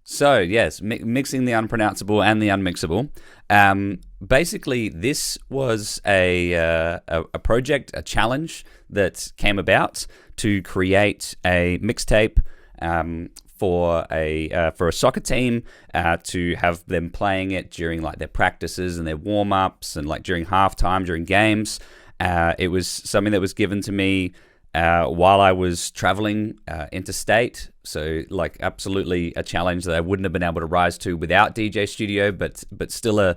So yes, mixing the unpronounceable and the unmixable. Basically, this was a project, a challenge that came about to create a mixtape for a soccer team, to have them playing it during like their practices and their warm ups and like during halftime, during games. It was something that was given to me while I was traveling interstate. So like absolutely a challenge that I wouldn't have been able to rise to without DJ.Studio, but still a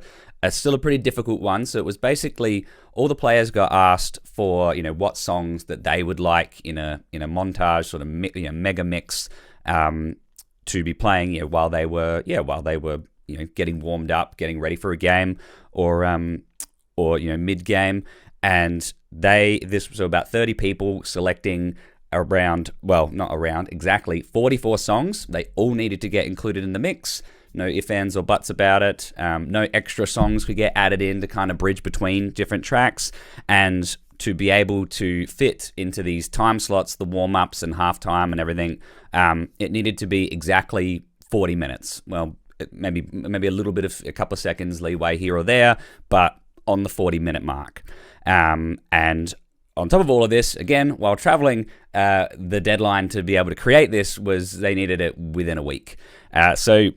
pretty difficult one. So it was basically all the players got asked for, what songs that they would like in a montage sort of mega mix to be playing while they were getting warmed up, getting ready for a game or mid game. And this was about 30 people selecting exactly 44 songs. They all needed to get included in the mix. No ifs, ands, or buts about it. No extra songs could get added in to kind of bridge between different tracks. And to be able to fit into these time slots, the warm-ups and halftime and everything, it needed to be exactly 40 minutes. Well, maybe a little bit of a couple of seconds leeway here or there, but on the 40-minute mark. And on top of all of this, again, while traveling, the deadline to be able to create this was they needed it within a week. So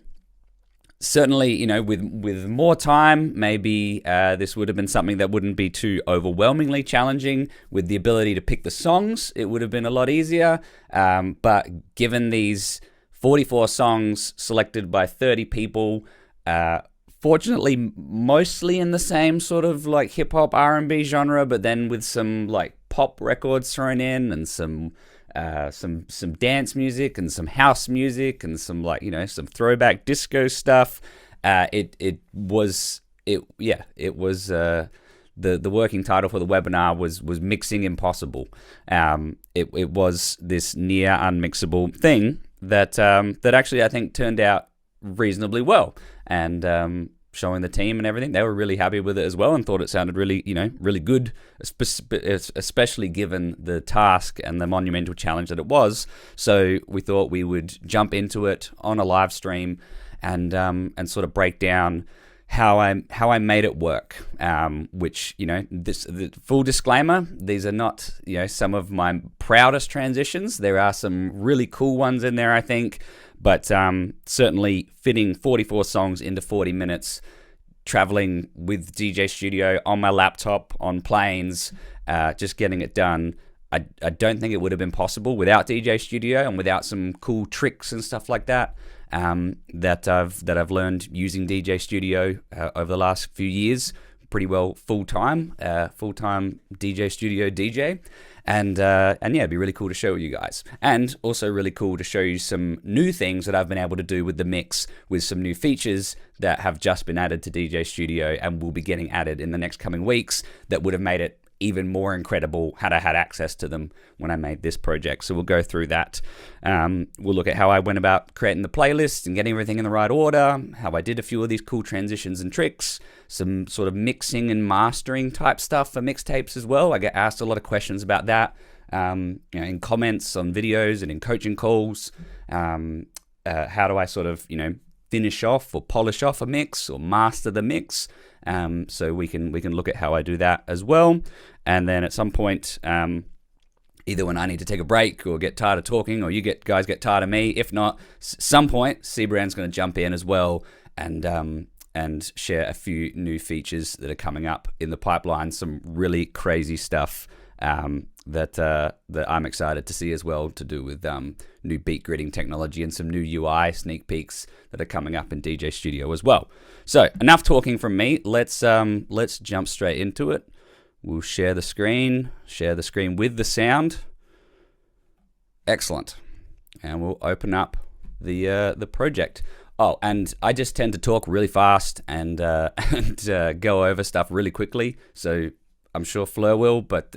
certainly, with more time, maybe this would have been something that wouldn't be too overwhelmingly challenging. With the ability to pick the songs, it would have been a lot easier. But given these 44 songs selected by 30 people, fortunately, mostly in the same sort of like hip hop R&B genre, but then with some like pop records thrown in and some dance music and some house music and some some throwback disco stuff. The working title for the webinar was Mixing Impossible. It was this near unmixable thing that actually I think turned out reasonably well, and showing the team and everything, they were really happy with it as well and thought it sounded really really good, especially given the task and the monumental challenge that it was. So we thought we would jump into it on a live stream and sort of break down how I made it work. Which the full disclaimer, these are not some of my proudest transitions. There are some really cool ones in there, I think. But certainly fitting 44 songs into 40 minutes, traveling with DJ.Studio on my laptop, on planes, just getting it done. I don't think it would have been possible without DJ.Studio and without some cool tricks and stuff like that that I've learned using DJ.Studio over the last few years. Pretty well full-time DJ.Studio DJ. And yeah, it'd be really cool to show you guys. And also really cool to show you some new things that I've been able to do with the mix, with some new features that have just been added to DJ.Studio and will be getting added in the next coming weeks that would have made it even more incredible had I had access to them when I made this project. So we'll go through that. We'll look at how I went about creating the playlist and getting everything in the right order, how I did a few of these cool transitions and tricks, some sort of mixing and mastering type stuff for mixtapes as well. I get asked a lot of questions about that in comments on videos and in coaching calls. How do I sort of, finish off or polish off a mix or master the mix? So we can look at how I do that as well. And then at some point, either when I need to take a break or get tired of talking, or you guys get tired of me, if not, some point, Siebrand's going to jump in as well and share a few new features that are coming up in the pipeline. Some really crazy stuff that I'm excited to see as well, to do with new beat gridding technology and some new UI sneak peeks that are coming up in DJ.Studio as well. So enough talking from me. Let's jump straight into it. We'll share the screen with the sound. Excellent. And we'll open up the project. Oh, and I just tend to talk really fast and go over stuff really quickly. So I'm sure Fleur will, but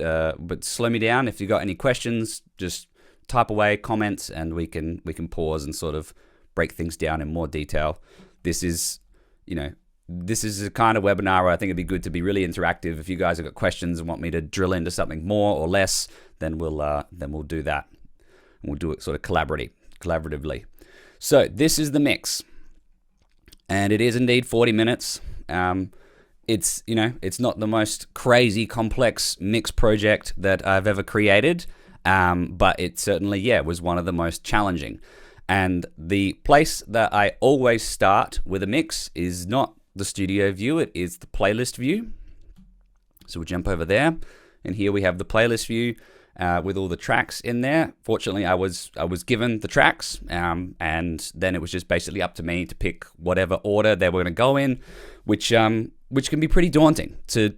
slow me down. If you got any questions, just type away comments, and we can pause and sort of break things down in more detail. This is a kind of webinar where I think it'd be good to be really interactive. If you guys have got questions and want me to drill into something more or less, then we'll do that. And we'll do it sort of collaboratively. So this is the mix, and it is indeed 40 minutes. It's, you know, it's not the most crazy complex mix project that I've ever created, but it certainly, was one of the most challenging. And the place that I always start with a mix is not the studio view, it is the playlist view. So we'll jump over there, and here we have the playlist view with all the tracks in there. Fortunately, I was given the tracks, and then it was just basically up to me to pick whatever order they were going to go in, which can be pretty daunting to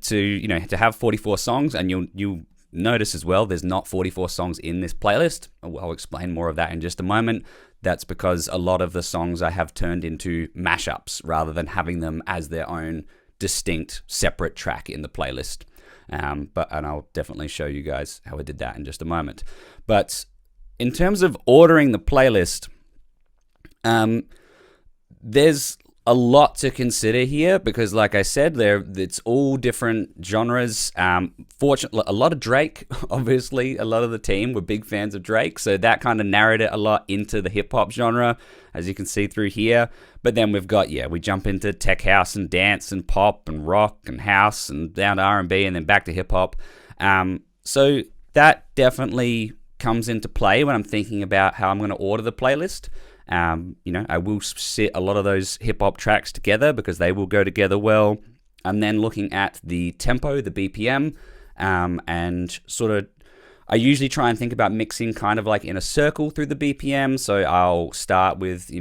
have 44 songs, and you'll notice as well there's not 44 songs in this playlist. I'll explain more of that in just a moment. That's because a lot of the songs I have turned into mashups rather than having them as their own distinct separate track in the playlist. And I'll definitely show you guys how I did that in just a moment. But in terms of ordering the playlist, there's a lot to consider here because, like I said, it's all different genres. Fortunately, a lot of Drake, obviously, a lot of the team were big fans of Drake, so that kind of narrowed it a lot into the hip-hop genre, as you can see through here. But then we've got, we jump into tech house and dance and pop and rock and house and down to R&B and then back to hip-hop. So that definitely comes into play when I'm thinking about how I'm going to order the playlist. I will sit a lot of those hip-hop tracks together because they will go together well. I'm then looking at the tempo, the BPM, and sort of, I usually try and think about mixing kind of like in a circle through the BPM. So I'll start with,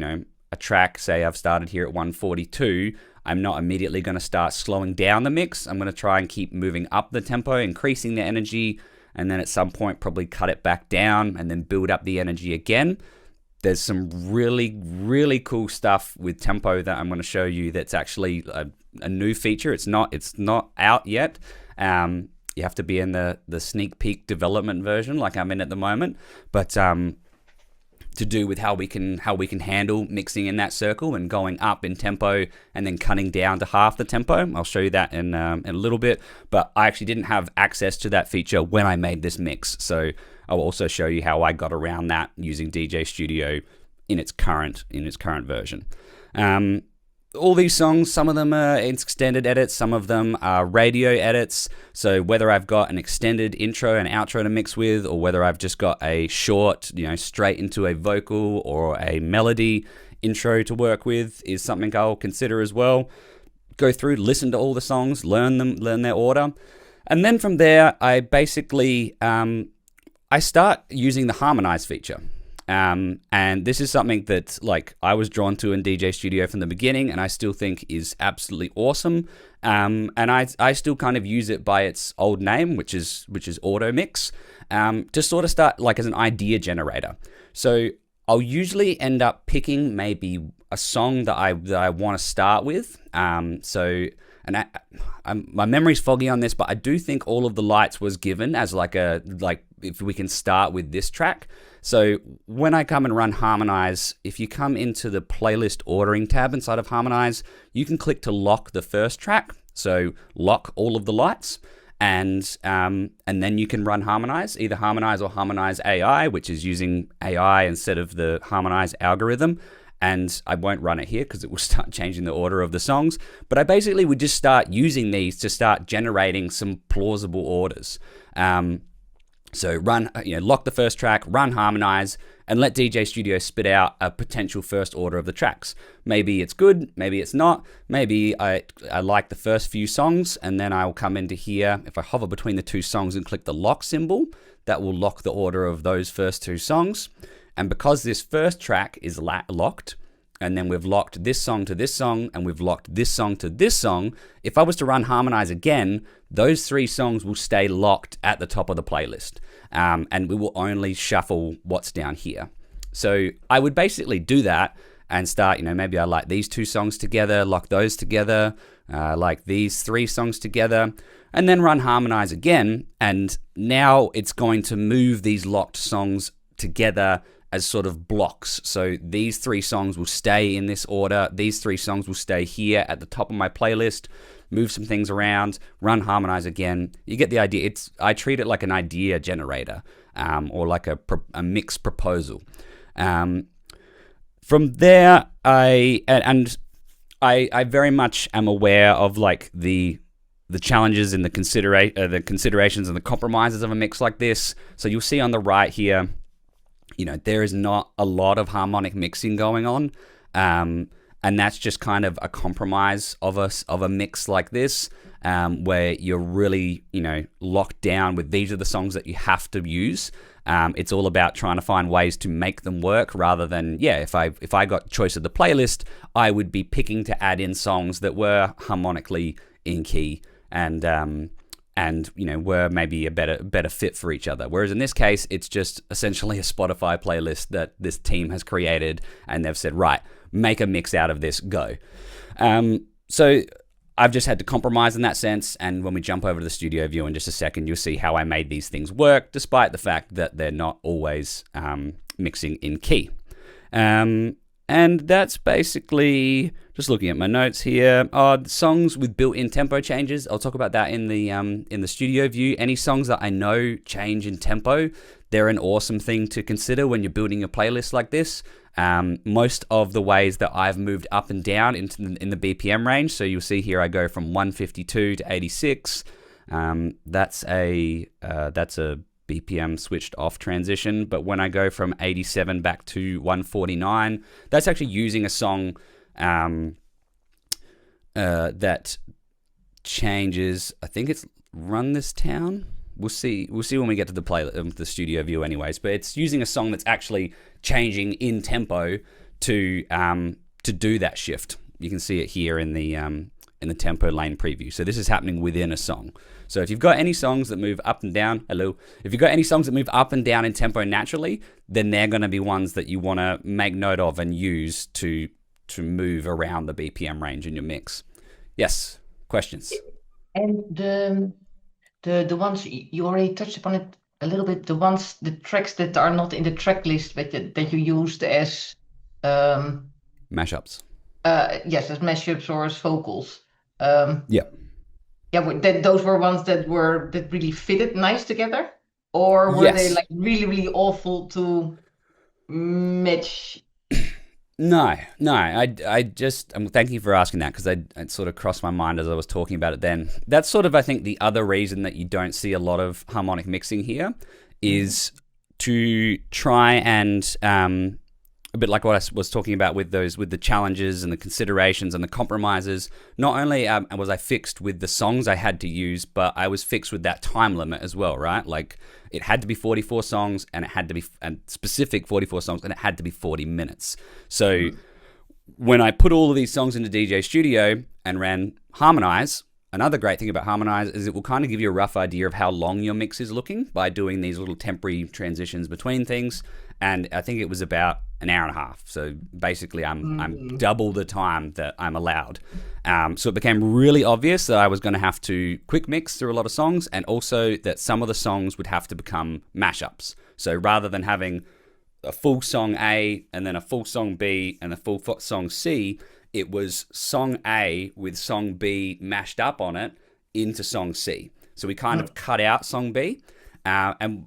a track, say I've started here at 142. I'm not immediately going to start slowing down the mix. I'm going to try and keep moving up the tempo, increasing the energy, and then at some point probably cut it back down and then build up the energy again. There's some really, really cool stuff with tempo that I'm going to show you that's actually a new feature. It's not out yet. You have to be in the sneak peek development version like I'm in at the moment. But to do with how we can handle mixing in that circle and going up in tempo and then cutting down to half the tempo. I'll show you that in a little bit. But I actually didn't have access to that feature when I made this mix. So I'll also show you how I got around that using DJ.Studio in its current version. All these songs, some of them are extended edits, some of them are radio edits. So whether I've got an extended intro and outro to mix with, or whether I've just got a short, straight into a vocal or a melody intro to work with is something I'll consider as well. Go through, listen to all the songs, learn their order. And then from there, I basically, I start using the harmonize feature. And this is something that I was drawn to in DJ.Studio from the beginning, and I still think is absolutely awesome. And I still kind of use it by its old name, which is Auto Mix, to sort of start as an idea generator. So I'll usually end up picking maybe a song that I want to start with. My memory's foggy on this, but I do think All of the Lights was given as if we can start with this track. So when I come and run Harmonize, if you come into the playlist ordering tab inside of Harmonize, you can click to lock the first track. So lock All of the Lights, and then you can run Harmonize, either Harmonize or Harmonize AI, which is using AI instead of the Harmonize algorithm. And I won't run it here because it will start changing the order of the songs. But I basically would just start using these to start generating some plausible orders. So run, lock the first track, run Harmonize, and let DJ.Studio spit out a potential first order of the tracks. Maybe it's good, maybe it's not. Maybe I like the first few songs, and then I'll come into here. If I hover between the two songs and click the lock symbol, that will lock the order of those first two songs. And because this first track is locked, and then we've locked this song to this song, and we've locked this song to this song, if I was to run Harmonize again, those three songs will stay locked at the top of the playlist. And we will only shuffle what's down here. So I would basically do that and start, maybe I like these two songs together, lock those together, like these three songs together, and then run Harmonize again. And now it's going to move these locked songs together as sort of blocks. So these three songs will stay in this order. These three songs will stay here at the top of my playlist. Move some things around, run Harmonize again. You get the idea. I treat it like an idea generator, or like a mix proposal. From there, I very much am aware of like the challenges and the considerations and the compromises of a mix like this. So you'll see on the right here, there is not a lot of harmonic mixing going on, and that's just kind of a compromise of a mix like this, where you're really locked down with these are the songs that you have to use. It's all about trying to find ways to make them work rather than, if I got choice of the playlist, I would be picking to add in songs that were harmonically in key and were maybe a better fit for each other. Whereas in this case, it's just essentially a Spotify playlist that this team has created, and they've said, right, make a mix out of this, go. So I've just had to compromise in that sense, and when we jump over to the studio view in just a second, you'll see how I made these things work, despite the fact that they're not always mixing in key. And that's basically, just looking at my notes here, songs with built-in tempo changes. I'll talk about that in the studio view. Any songs that I know change in tempo, they're an awesome thing to consider when you're building a playlist like this. Most of the ways that I've moved up and down in the BPM range, so you'll see here I go from 152 to 86. That's a BPM switched off transition, but when I go from 87 back to 149, that's actually using a song that changes. I think it's Run This Town. We'll see when we get to the studio view anyways, but it's using a song that's actually changing in tempo to do that shift. You can see it here in the tempo lane preview. So this is happening within a song. So if you've got any songs that move up and down, if you've got any songs that move up and down in tempo naturally, then they're going to be ones that you want to make note of and use to move around the BPM range in your mix. Yes, questions? And the ones you already touched upon it a little bit, the tracks that are not in the track list, but that you used as mashups. Yes, as mashups or as vocals. Those were ones that really fitted nice together, or were they like really, really awful to match? No. Thank you for asking that, because it sort of crossed my mind as I was talking about it then. That's sort of, I think, the other reason that you don't see a lot of harmonic mixing here is to try and, a bit like what I was talking about with the challenges and the considerations and the compromises. Not only was I fixed with the songs I had to use, but I was fixed with that time limit as well, right? Like it had to be 44 songs, and it had to be specific 44 songs, and it had to be 40 minutes. So when I put all of these songs into DJ.Studio and ran Harmonize, another great thing about Harmonize is it will kind of give you a rough idea of how long your mix is looking by doing these little temporary transitions between things. And I think it was about an hour and a half. So basically I'm double the time that I'm allowed. So it became really obvious that I was going to have to quick mix through a lot of songs, and also that some of the songs would have to become mashups. So rather than having a full song A and then a full song B and a full song C, it was song A with song B mashed up on it into song C. So we kind of cut out song B, and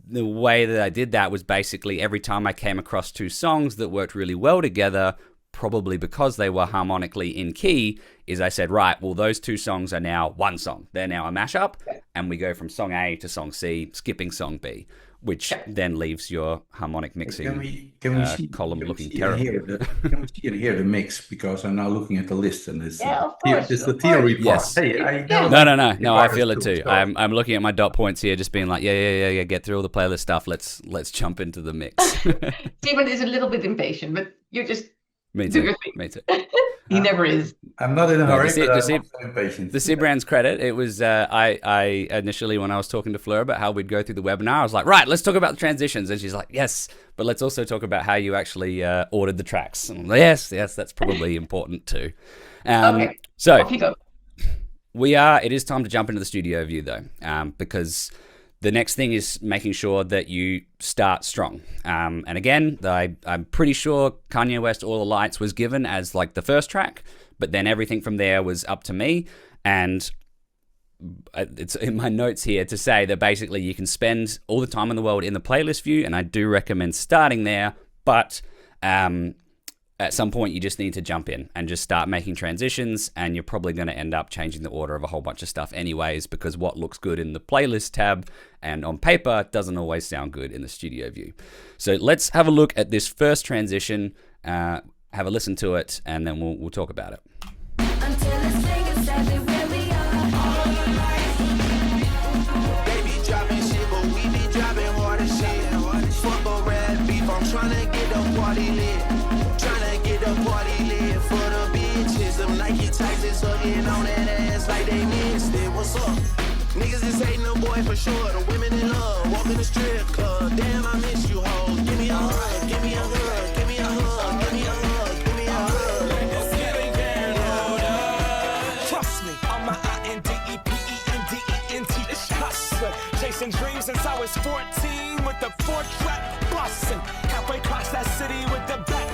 the way that I did that was basically every time I came across two songs that worked really well together, probably because they were harmonically in key, is I said, right, well, those two songs are now one song. They're now a mashup, and we go from song A to song C, skipping song B, which then leaves your harmonic mixing column looking terrible. Can we see and hear the mix? Because I'm now looking at the list, and it's the theory part. Yes. Hey, No, I feel it too. I'm looking at my dot points here, just being like, yeah, get through all the playlist stuff. Let's jump into the mix. Siebrand is a little bit impatient, but you just Me do too. your thing. Me too. He never is. I'm not in a hurry, but I'm also impatient. The Siebrand's credit, it was, I initially, when I was talking to Fleur about how we'd go through the webinar, I was like, right, let's talk about the transitions. And she's like, yes, but let's also talk about how you actually ordered the tracks. And I'm like, yes, that's probably important too. Okay, so off you go. it is time to jump into the studio view though, because the next thing is making sure that you start strong. And again, I'm pretty sure Kanye West All the Lights was given as like the first track, but then everything from there was up to me. And it's in my notes here to say that basically you can spend all the time in the world in the playlist view, and I do recommend starting there, but at some point you just need to jump in and just start making transitions, and you're probably going to end up changing the order of a whole bunch of stuff anyways, because what looks good in the playlist tab and on paper doesn't always sound good in the studio view. So let's have a look at this first transition, have a listen to it, and then we'll talk about it. Until it's taken, sadly, where we are. Baby dropping shit, but we be dropping harder shit. Fuck a red beef, I'm tryna get the party lit. Tryna get the party lit for the bitches. Them Nike tights is hugging on that ass like they missed it. What's up? Niggas is hating them boy for sure. The women in love, walking the strip club. Damn, I miss you, hoes. Give me a hug, give me a hug, give me a hug, give me a hug, give me a hug. Trust me, I'm my INDEPENDENT. It's hustler, chasing dreams since I was 14 with the 4-track bustin'. Halfway across that city with the back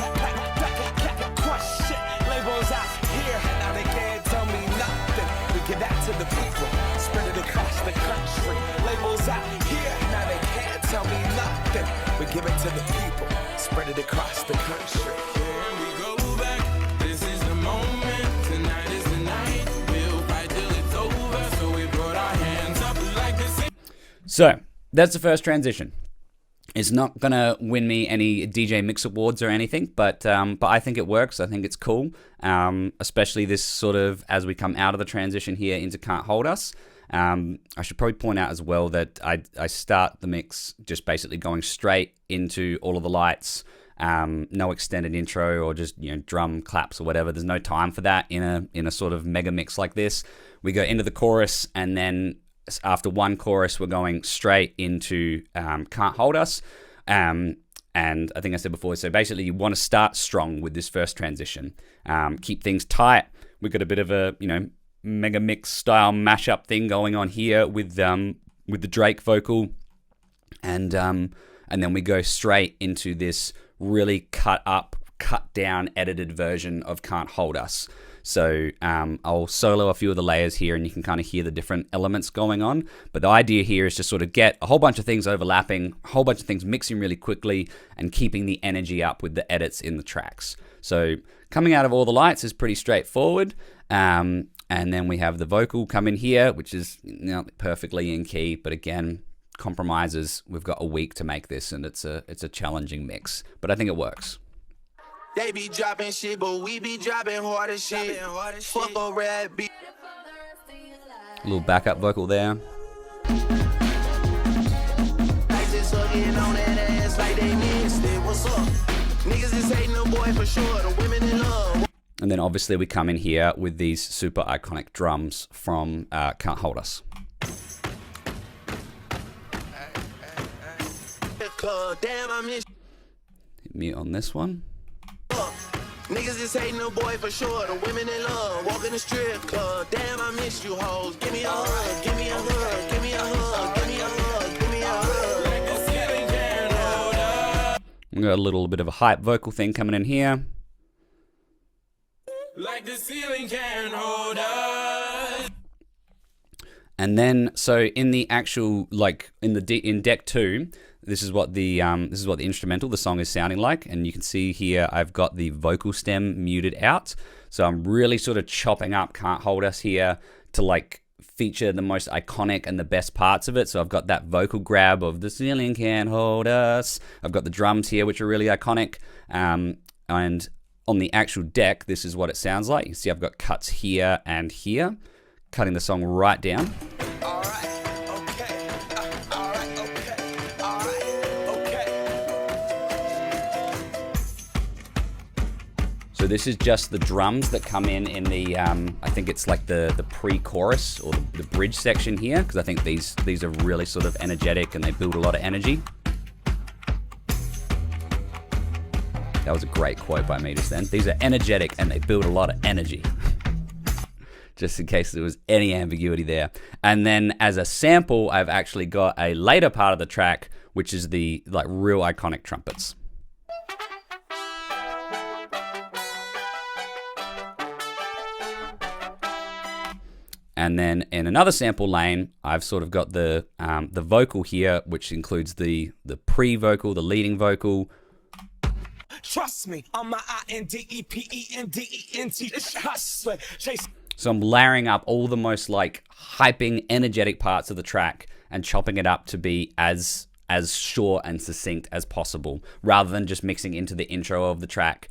crush shit. Labels out here, now they can't tell me nothing. We give that to the people, spread it across the country. Labels out here, now they can't tell me nothing. We give it to the people, spread it across the country. Here we go back, this is the moment. Tonight is the night, we'll fight till it's over. So we put our hands up like this. So that's the first transition. It's not gonna win me any DJ Mix Awards or anything, but I think it works. I think it's cool, especially this sort of as we come out of the transition here into Can't Hold Us. I should probably point out as well that I start the mix just basically going straight into all of the lights, no extended intro or just drum claps or whatever. There's no time for that in a sort of mega mix like this. We go into the chorus, and then after one chorus, we're going straight into Can't Hold Us. And I think I said before, so basically you want to start strong with this first transition. Keep things tight. We've got a bit of a, mega mix style mashup thing going on here with the Drake vocal. And then we go straight into this really cut up, cut down, edited version of Can't Hold Us. So I'll solo a few of the layers here, and you can kind of hear the different elements going on. But the idea here is to sort of get a whole bunch of things overlapping, a whole bunch of things mixing really quickly, and keeping the energy up with the edits in the tracks. So coming out of all the lights is pretty straightforward. And then we have the vocal come in here, which is perfectly in key. But again, compromises. We've got a week to make this, and it's a challenging mix. But I think it works. They be dropping shit, but we be dropping harder shit. Fuck a red beef. A little backup vocal there. Just hugging on that ass like they missed it. What's up? Niggas is hating them boy for sure. The women in love. And then obviously we come in here with these super iconic drums from Can't Hold Us. Damn, I miss Mute on this one. Niggas is hating the boy for sure. The women in love, walking the strip club. Damn, I miss you, hoes. Give me a hug, give me a hug, give me a hug, give me a hug, give me a hug. Like the ceiling can't hold up. We got a little bit of a hype vocal thing coming in here. Like the ceiling can't hold up. And then, so in the actual, in deck 2, this is what the instrumental, the song is sounding like, and you can see here I've got the vocal stem muted out. So I'm really sort of chopping up Can't Hold Us here to feature the most iconic and the best parts of it. So I've got that vocal grab of the ceiling can't hold us. I've got the drums here, which are really iconic. And on the actual deck, this is what it sounds like. You see I've got cuts here and here, cutting the song right down. So this is just the drums that come in the, I think it's like the pre-chorus or the bridge section here, because I think these are really sort of energetic and they build a lot of energy. That was a great quote by me just then. These are energetic and they build a lot of energy. Just in case there was any ambiguity there. And then as a sample, I've actually got a later part of the track, which is the real iconic trumpets. And then in another sample lane, I've sort of got the vocal here, which includes the pre-vocal, the leading vocal. Trust me, I'm my INDEPENDENT hustler. Chase. So I'm layering up all the most like hyping, energetic parts of the track and chopping it up to be as short and succinct as possible, rather than just mixing into the intro of the track,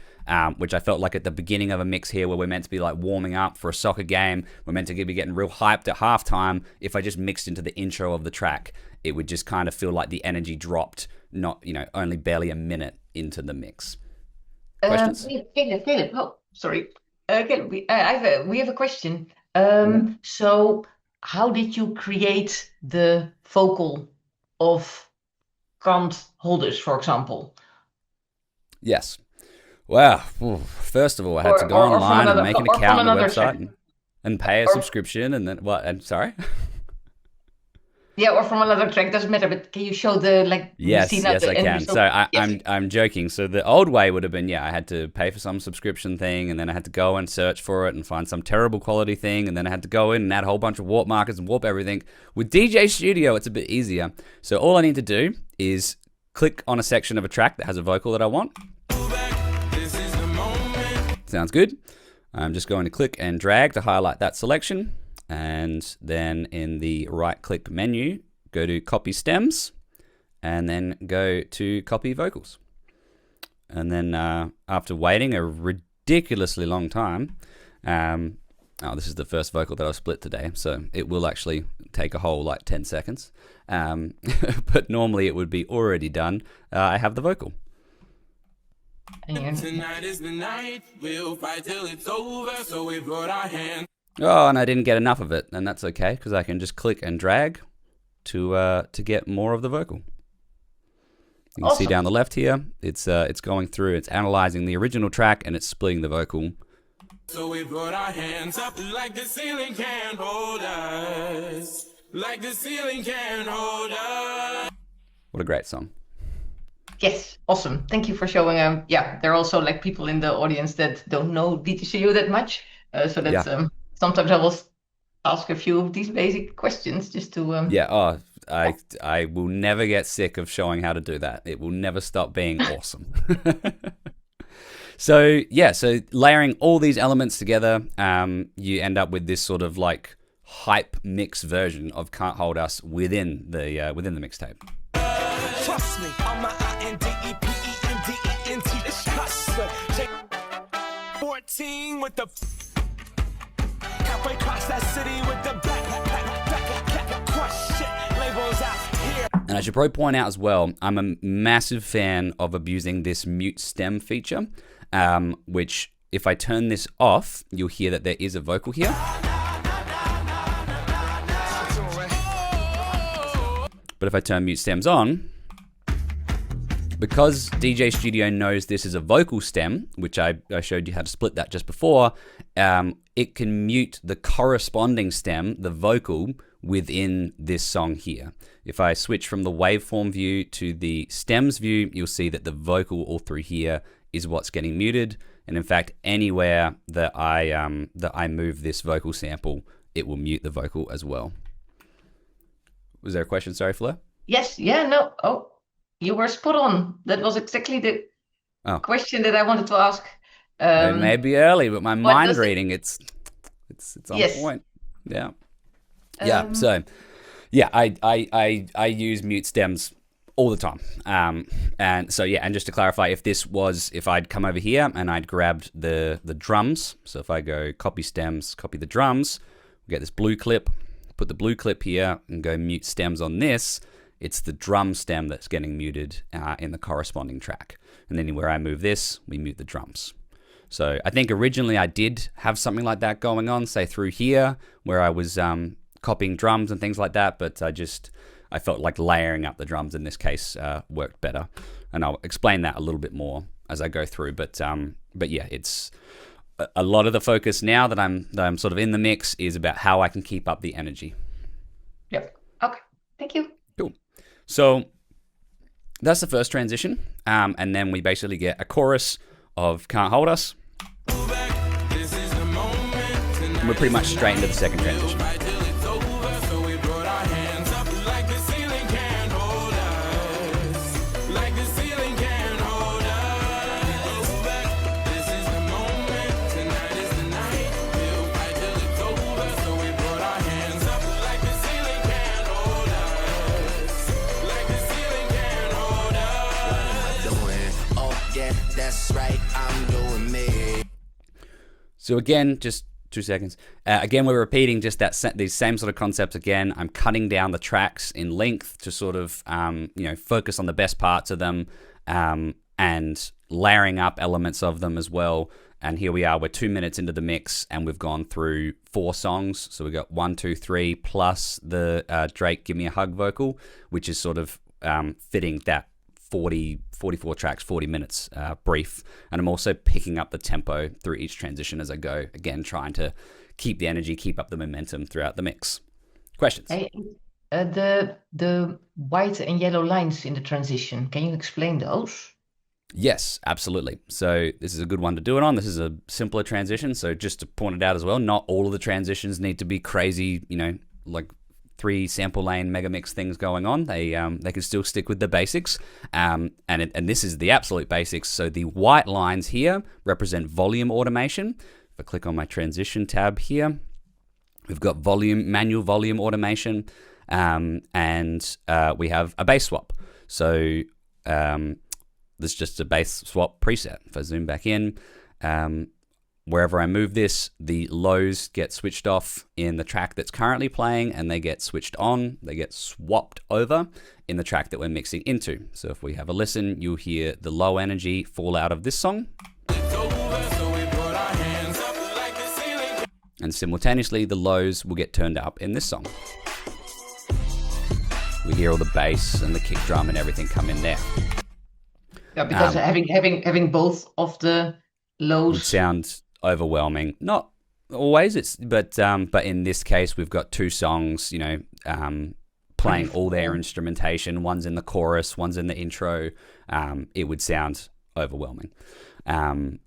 which I felt like at the beginning of a mix here where we're meant to be like warming up for a soccer game, we're meant to be getting real hyped at halftime. If I just mixed into the intro of the track, it would just kind of feel like the energy dropped, not, only barely a minute into the mix. Questions? Caleb, oh, sorry. Caleb, we have a question. So how did you create the vocal of can't holders, for example? Yes. Well, first of all, I had to go online and make an account on the website and pay a subscription, and then what? I'm sorry. Yeah, or from another track, doesn't matter. But can you show the Yes, I can. So I'm joking. So the old way would have been, I had to pay for some subscription thing, and then I had to go and search for it and find some terrible quality thing, and then I had to go in and add a whole bunch of warp markers and warp everything. With DJ.Studio, it's a bit easier. So all I need to do is click on a section of a track that has a vocal that I want. Sounds good. I'm just going to click and drag to highlight that selection. And then in the right-click menu, go to Copy Stems, and then go to Copy Vocals. And then after waiting a ridiculously long time, this is the first vocal that I've split today, so it will actually take a whole 10 seconds. But normally it would be already done. I have the vocal. Tonight is the night, we'll fight till it's over, so we brought our hands. Oh, and I didn't get enough of it, and that's okay, because I can just click and drag to get more of the vocal. You can see down the left here, it's going through, it's analyzing the original track, and it's splitting the vocal. So we put our hands up like the ceiling can't hold us, like the ceiling can't hold us. What a great song. Yes, awesome. Thank you for showing. There are also people in the audience that don't know DJ.Studio that much, so that's sometimes I will ask a few of these basic questions just to. I will never get sick of showing how to do that. It will never stop being awesome. So layering all these elements together, you end up with this sort of hype mix version of Can't Hold Us within the mixtape. Trust me, I'm my INDEPENDENT hustler. 14 with the halfway across that city with the black crush shit labels out here. And I should probably point out as well, I'm a massive fan of abusing this mute stem feature, which if I turn this off, you'll hear that there is a vocal here. But if I turn mute stems on, because DJ.Studio knows this is a vocal stem, which I showed you how to split that just before, it can mute the corresponding stem, the vocal, within this song here. If I switch from the waveform view to the stems view, you'll see that the vocal all through here is what's getting muted. And in fact, anywhere that I move this vocal sample, it will mute the vocal as well. Was there a question? Sorry, Fleur? Yes. Yeah. No. Oh, you were spot on. That was exactly the question that I wanted to ask. It may be early, but my mind reading, it's on point. Yeah. So, I use mute stems all the time. And just to clarify, if I'd come over here and I'd grabbed the drums, so if I go copy stems, copy the drums, we get this blue clip, put the blue clip here and go mute stems on this, it's the drum stem that's getting muted in the corresponding track. And then where I move this, we mute the drums. So I think originally I did have something like that going on, say through here, where I was copying drums and things like that, but I felt like layering up the drums in this case worked better. And I'll explain that a little bit more as I go through. But yeah, it's a lot of the focus now that I'm sort of in the mix is about how I can keep up the energy. Yep. Okay. Thank you. Cool. So that's the first transition. And then we basically get a chorus of Can't Hold Us. And we're pretty much straight into the second transition. So again, just 2 seconds. Again, we're repeating just these same sort of concepts again. I'm cutting down the tracks in length to sort of, focus on the best parts of them, and layering up elements of them as well. And here we are, we're 2 minutes into the mix, and we've gone through 4 songs. So we've got 1, 2, 3, plus the Drake Give Me a Hug vocal, which is sort of fitting that 44 tracks, 40 minutes brief. And I'm also picking up the tempo through each transition as I go. Again, trying to keep the energy, keep up the momentum throughout the mix. Questions? Hey, the white and yellow lines in the transition, can you explain those? Yes, absolutely. So this is a good one to do it on. This is a simpler transition. So just to point it out as well, not all of the transitions need to be crazy, like 3 sample lane mega mix things going on. They can still stick with the basics, and this is the absolute basics. So the white lines here represent volume automation. If I click on my transition tab here, we've got manual volume automation, and we have a bass swap. So there's just a bass swap preset. If I zoom back in, wherever I move this, the lows get switched off in the track that's currently playing, and they get switched on, they get swapped over in the track that we're mixing into. So if we have a listen, you'll hear the low energy fall out of this song. And simultaneously, the lows will get turned up in this song. We hear all the bass and the kick drum and everything come in there. Yeah, because having both of the lows would sound overwhelming. Not always, but in this case, we've got 2 songs, playing all their instrumentation. One's in the chorus, one's in the intro. It would sound overwhelming, and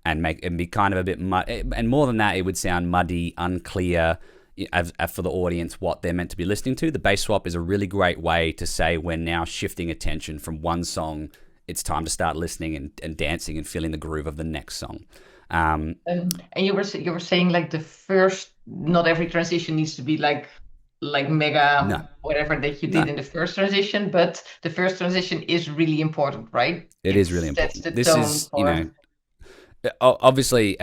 be kind of a bit and more than that, it would sound muddy, unclear. As for the audience, what they're meant to be listening to. The bass swap is a really great way to say we're now shifting attention from one song. It's time to start listening and dancing and feeling the groove of the next song. and you were saying like the first, not every transition needs to be like mega No. whatever that you did in the first transition, but the first transition is really important, right? It is really important. That's the This tone is, for obviously,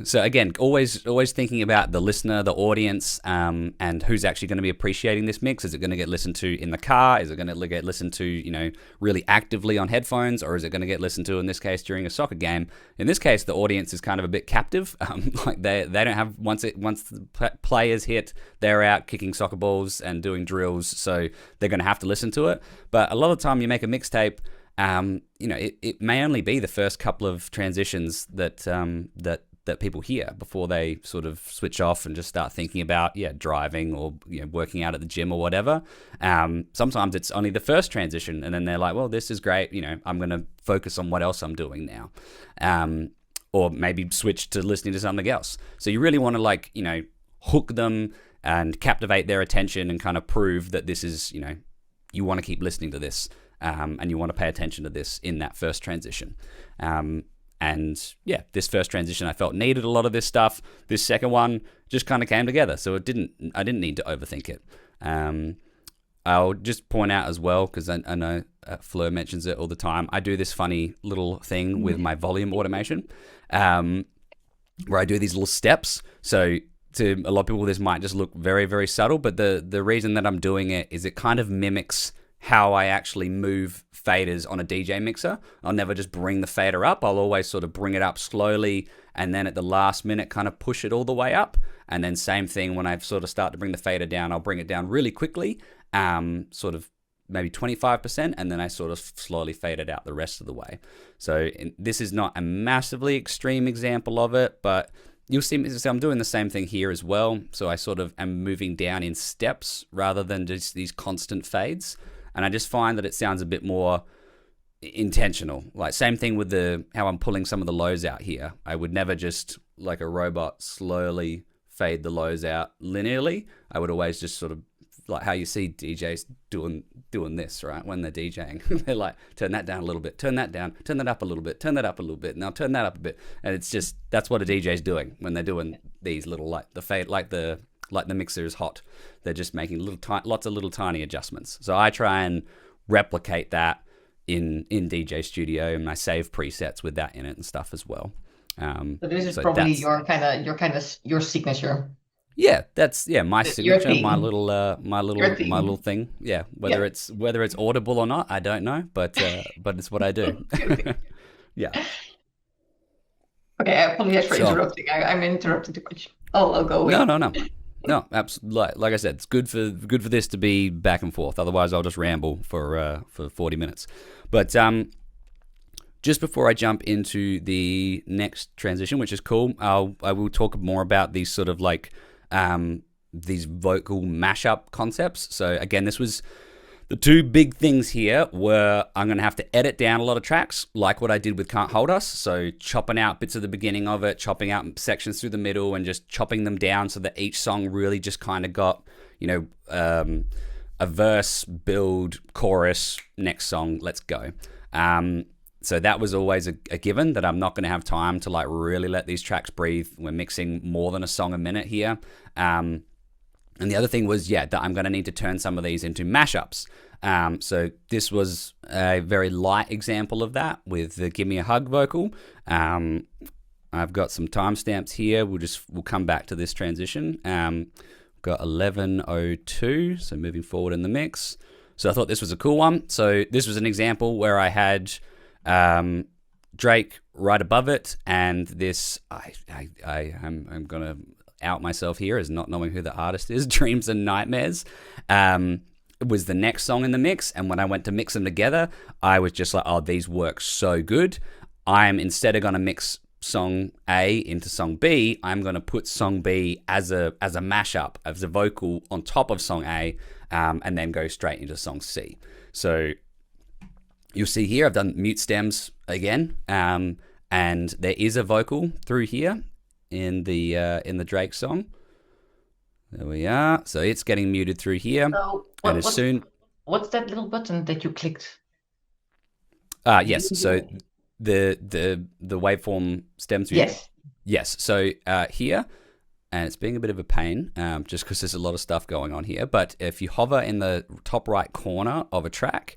so again, always thinking about the listener, the audience, and who's actually going to be appreciating this mix. Is it going to get listened to in the car? Is it going to get listened to, really actively on headphones, or is it going to get listened to in this case during a soccer game? In this case, the audience is kind of a bit captive. Like they don't have once the players hit, they're out kicking soccer balls and doing drills, so they're going to have to listen to it. But a lot of the time, you make a mixtape. It may only be the first couple of transitions that people hear before they sort of switch off and just start thinking about driving or working out at the gym or whatever. Sometimes it's only the first transition, and then they're like, well, this is great. I'm going to focus on what else I'm doing now, or maybe switch to listening to something else. So you really want to hook them and captivate their attention and kind of prove that this is you want to keep listening to this. And you want to pay attention to this in that first transition. This first transition I felt needed a lot of this stuff. This second one just kind of came together, so I didn't need to overthink it. I'll just point out as well, because I know Fleur mentions it all the time, I do this funny little thing with my volume automation, where I do these little steps. So to a lot of people, this might just look very, very subtle, but the reason that I'm doing it is it kind of mimics how I actually move faders on a DJ mixer. I'll never just bring the fader up. I'll always sort of bring it up slowly, and then at the last minute kind of push it all the way up. And then same thing when I sort of start to bring the fader down, I'll bring it down really quickly, sort of maybe 25%, and then I sort of slowly fade it out the rest of the way. So this is not a massively extreme example of it, but you'll see I'm doing the same thing here as well. So I sort of am moving down in steps rather than just these constant fades. And I just find that it sounds a bit more intentional. Like same thing with how I'm pulling some of the lows out here. I would never just like a robot slowly fade the lows out linearly. I would always just sort of like how you see DJs doing this, right? When they're DJing, they're like, turn that down a little bit, turn that down, turn that up a little bit, turn that up a little bit, now turn that up a bit. And it's just, that's what a DJ's doing when they're doing these little like the fade, like the mixer is hot. They're just making lots of little tiny adjustments. So I try and replicate that in DJ Studio, and I save presets with that in it and stuff as well. So this is so probably that's- your signature. Yeah, that's my Your signature, thing. my Your thing. little thing. Yeah, whether it's audible or not, I don't know, but it's what I do. Yeah. Okay, I apologize for So- interrupting. I'm interrupting too much. I'll go away. No, absolutely. Like I said, it's good for this to be back and forth. Otherwise, I'll just ramble for 40 minutes. But just before I jump into the next transition, which is cool, I will talk more about these sort of like these vocal mashup concepts. So again, this was the two big things here were I'm going to have to edit down a lot of tracks, like what I did with Can't Hold Us. So chopping out bits of the beginning of it, chopping out sections through the middle, and just chopping them down so that each song really just kind of got, a verse, build, chorus, next song, let's go. So that was always a given, that I'm not going to have time to like really let these tracks breathe. We're mixing more than a song a minute here. And the other thing was, that I'm going to need to turn some of these into mashups. So this was a very light example of that with the Give Me a Hug vocal. I've got some timestamps here. We'll come back to this transition. Got 11:02, so moving forward in the mix. So I thought this was a cool one. So this was an example where I had Drake right above it, and this I'm gonna out myself here as not knowing who the artist is. Dreams and Nightmares was the next song in the mix, and when I went to mix them together, I was just like, oh, these work so good. I'm instead of gonna mix song A into song B, I'm gonna put song B as a mashup, as a vocal on top of song A, and then go straight into song C. So you'll see here I've done mute stems again, and there is a vocal through here in the Drake song. There we are. So it's getting muted through here. So what's that little button that you clicked? Yes. So the waveform stems view. Yes. So here, and it's being a bit of a pain, just because there's a lot of stuff going on here. But if you hover in the top right corner of a track,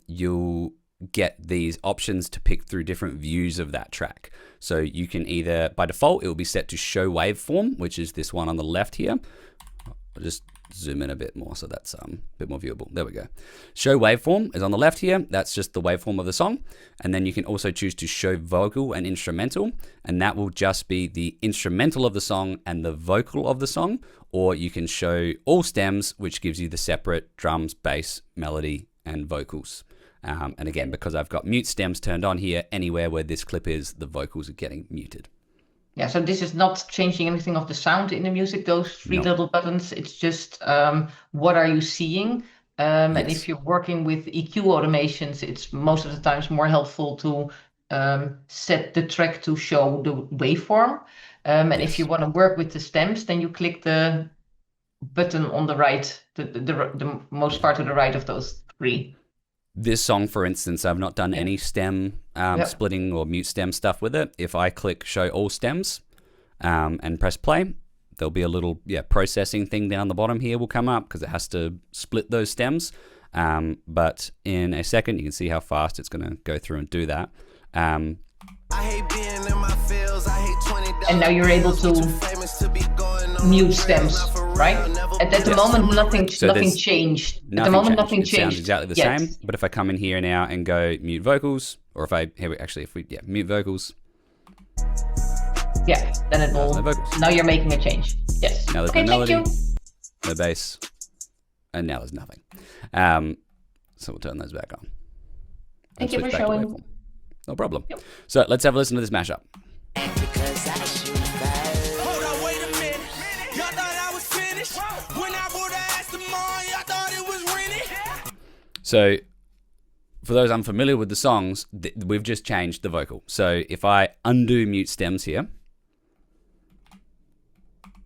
you'll get these options to pick through different views of that track. So you can either, by default, it will be set to show waveform, which is this one on the left here. I'll just zoom in a bit more so that's a bit more viewable. There we go. Show waveform is on the left here. That's just the waveform of the song. And then you can also choose to show vocal and instrumental, and that will just be the instrumental of the song and the vocal of the song. Or you can show all stems, which gives you the separate drums, bass, melody, and vocals. And again, because I've got mute stems turned on here, anywhere where this clip is, the vocals are getting muted. Yeah, so this is not changing anything of the sound in the music, those three little buttons. It's just what are you seeing? And if you're working with EQ automations, it's most of the times more helpful to set the track to show the waveform. And if you want to work with the stems, then you click the button on the right, the most part to the right of those three. This song, for instance, I've not done any stem splitting or mute stem stuff with it. If I click show all stems and press play, there'll be a little processing thing down the bottom here will come up because it has to split those stems. But in a second, you can see how fast it's going to go through and do that. I hate being in my fields. I hate $20. And now you're able to mute stems, right? At the moment, nothing changed. At the moment, nothing changed. It sounds exactly the same. But if I come in here now and go mute vocals, or if we mute vocals. Yeah, then it will. Now you're making a change. Yes. Now there's no melody, no bass, and now there's nothing. So we'll turn those back on. Thank you for showing. No problem. Yep. So let's have a listen to this mashup. Hold on, wait a minute. Y'all thought I was finished. When I would've asked them all, y'all thought it was rented. So for those unfamiliar with the songs, we've just changed the vocal. So if I undo mute stems here.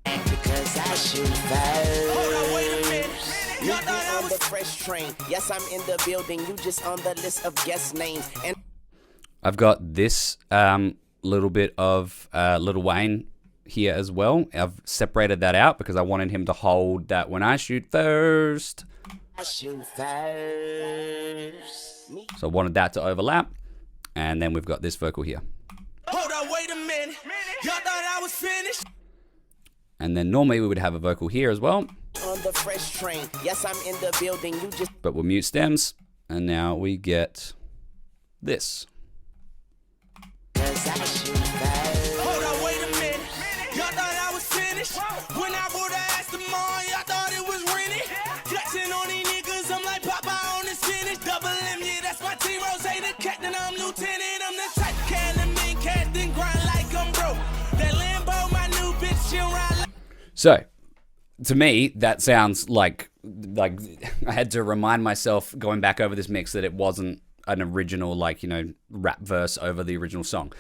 Hold on, wait a minute. Y'all thought I was fresh train. Yes, I'm in the building. You just on the list of guest names. And I've got this little bit of Lil Wayne here as well. I've separated that out because I wanted him to hold that when I shoot first. I shoot first. So I wanted that to overlap. And then we've got this vocal here. Hold on, wait a And then normally we would have a vocal here as well. On the fresh train. Yes, I'm in the building. You just But we'll mute stems. And now we get this. Hold on, wait a minute. Y'all thought I was finished. When I would have asked them all, y'all thought it was rented. Flexing on these niggas, I'm like Papa on the spinach. Double M, yeah, that's my team. Rose, the captain, I'm lieutenant. I'm the type can the main cat, then grind like I'm broke. That Lambo, my new bitch, she ride like. So, to me, that sounds like I had to remind myself going back over this mix that it wasn't an original, like, you know, rap verse over the original song.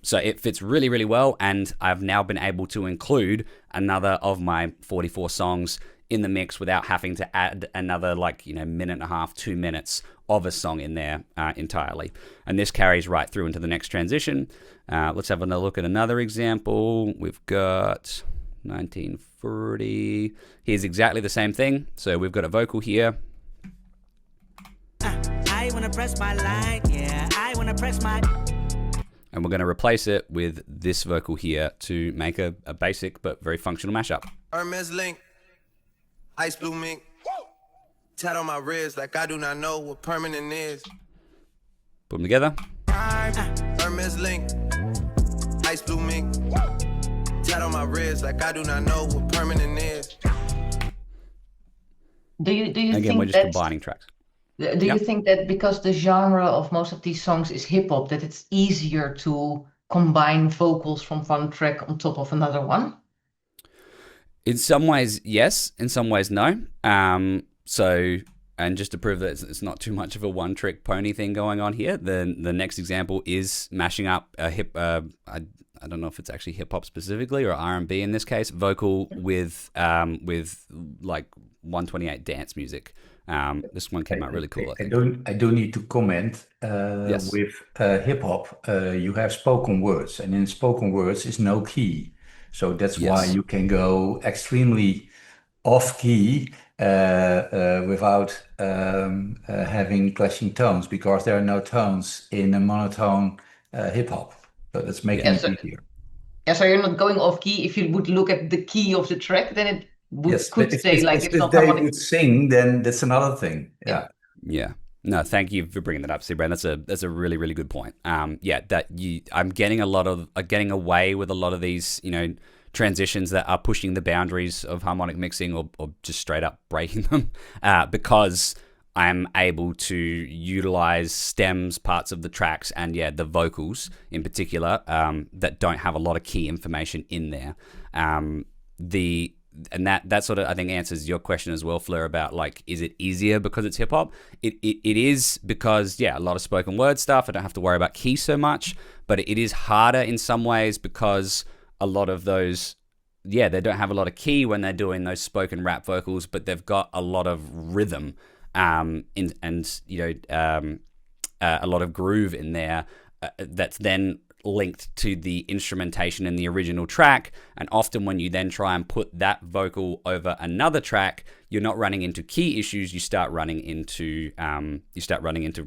So it fits really, really well, and I've now been able to include another of my 44 songs in the mix without having to add another, like, you know, minute and a half, 2 minutes of a song in there entirely. And this carries right through into the next transition. Let's have another look at another example. We've got 1940. Here's exactly the same thing. So we've got a vocal here. I wanna press my line, yeah, I wanna press my. And we're going to replace it with this vocal here to make a basic but very functional mashup. Hermes link, ice blue mink, tat on my wrist like I do not know what permanent is. Put them together. Hermes link, ice blue mink, tat on my wrist like I do not know what permanent is. Do you Again, think we're just that combining tracks. do you think that because the genre of most of these songs is hip hop, that it's easier to combine vocals from one track on top of another one? In some ways, yes. In some ways, no. So, and just to prove that it's not too much of a one-trick pony thing going on here, the next example is mashing up a hip. I don't know if it's actually hip hop specifically or R&B in this case. Vocal with like 128 dance music. This one came out really cool. I think. I do need to comment. Yes. With hip hop, you have spoken words, and in spoken words is no key. So that's why Yes. you can go extremely off key without having clashing tones, because there are no tones in a monotone hip hop. So that's making Yeah, it so- easier. Yeah, so you're not going off key. If you would look at the key of the track, then it Yes, could but say like it's if not they harmonic. would sing, then that's another thing. Yeah. Yeah. No, thank you for bringing that up, Siebrand. That's a really, really good point. I'm getting getting away with a lot of these, you know, transitions that are pushing the boundaries of harmonic mixing or just straight up breaking them, because I'm able to utilize stems, parts of the tracks, and the vocals in particular, that don't have a lot of key information in there. And that sort of, I think, answers your question as well, Fleur, about like, is it easier because it's hip hop? It is, because a lot of spoken word stuff, I don't have to worry about key so much, but it is harder in some ways because a lot of those, they don't have a lot of key when they're doing those spoken rap vocals, but they've got a lot of rhythm, a lot of groove in there, that's then linked to the instrumentation in the original track. And often when you then try and put that vocal over another track, you're not running into key issues. You start running into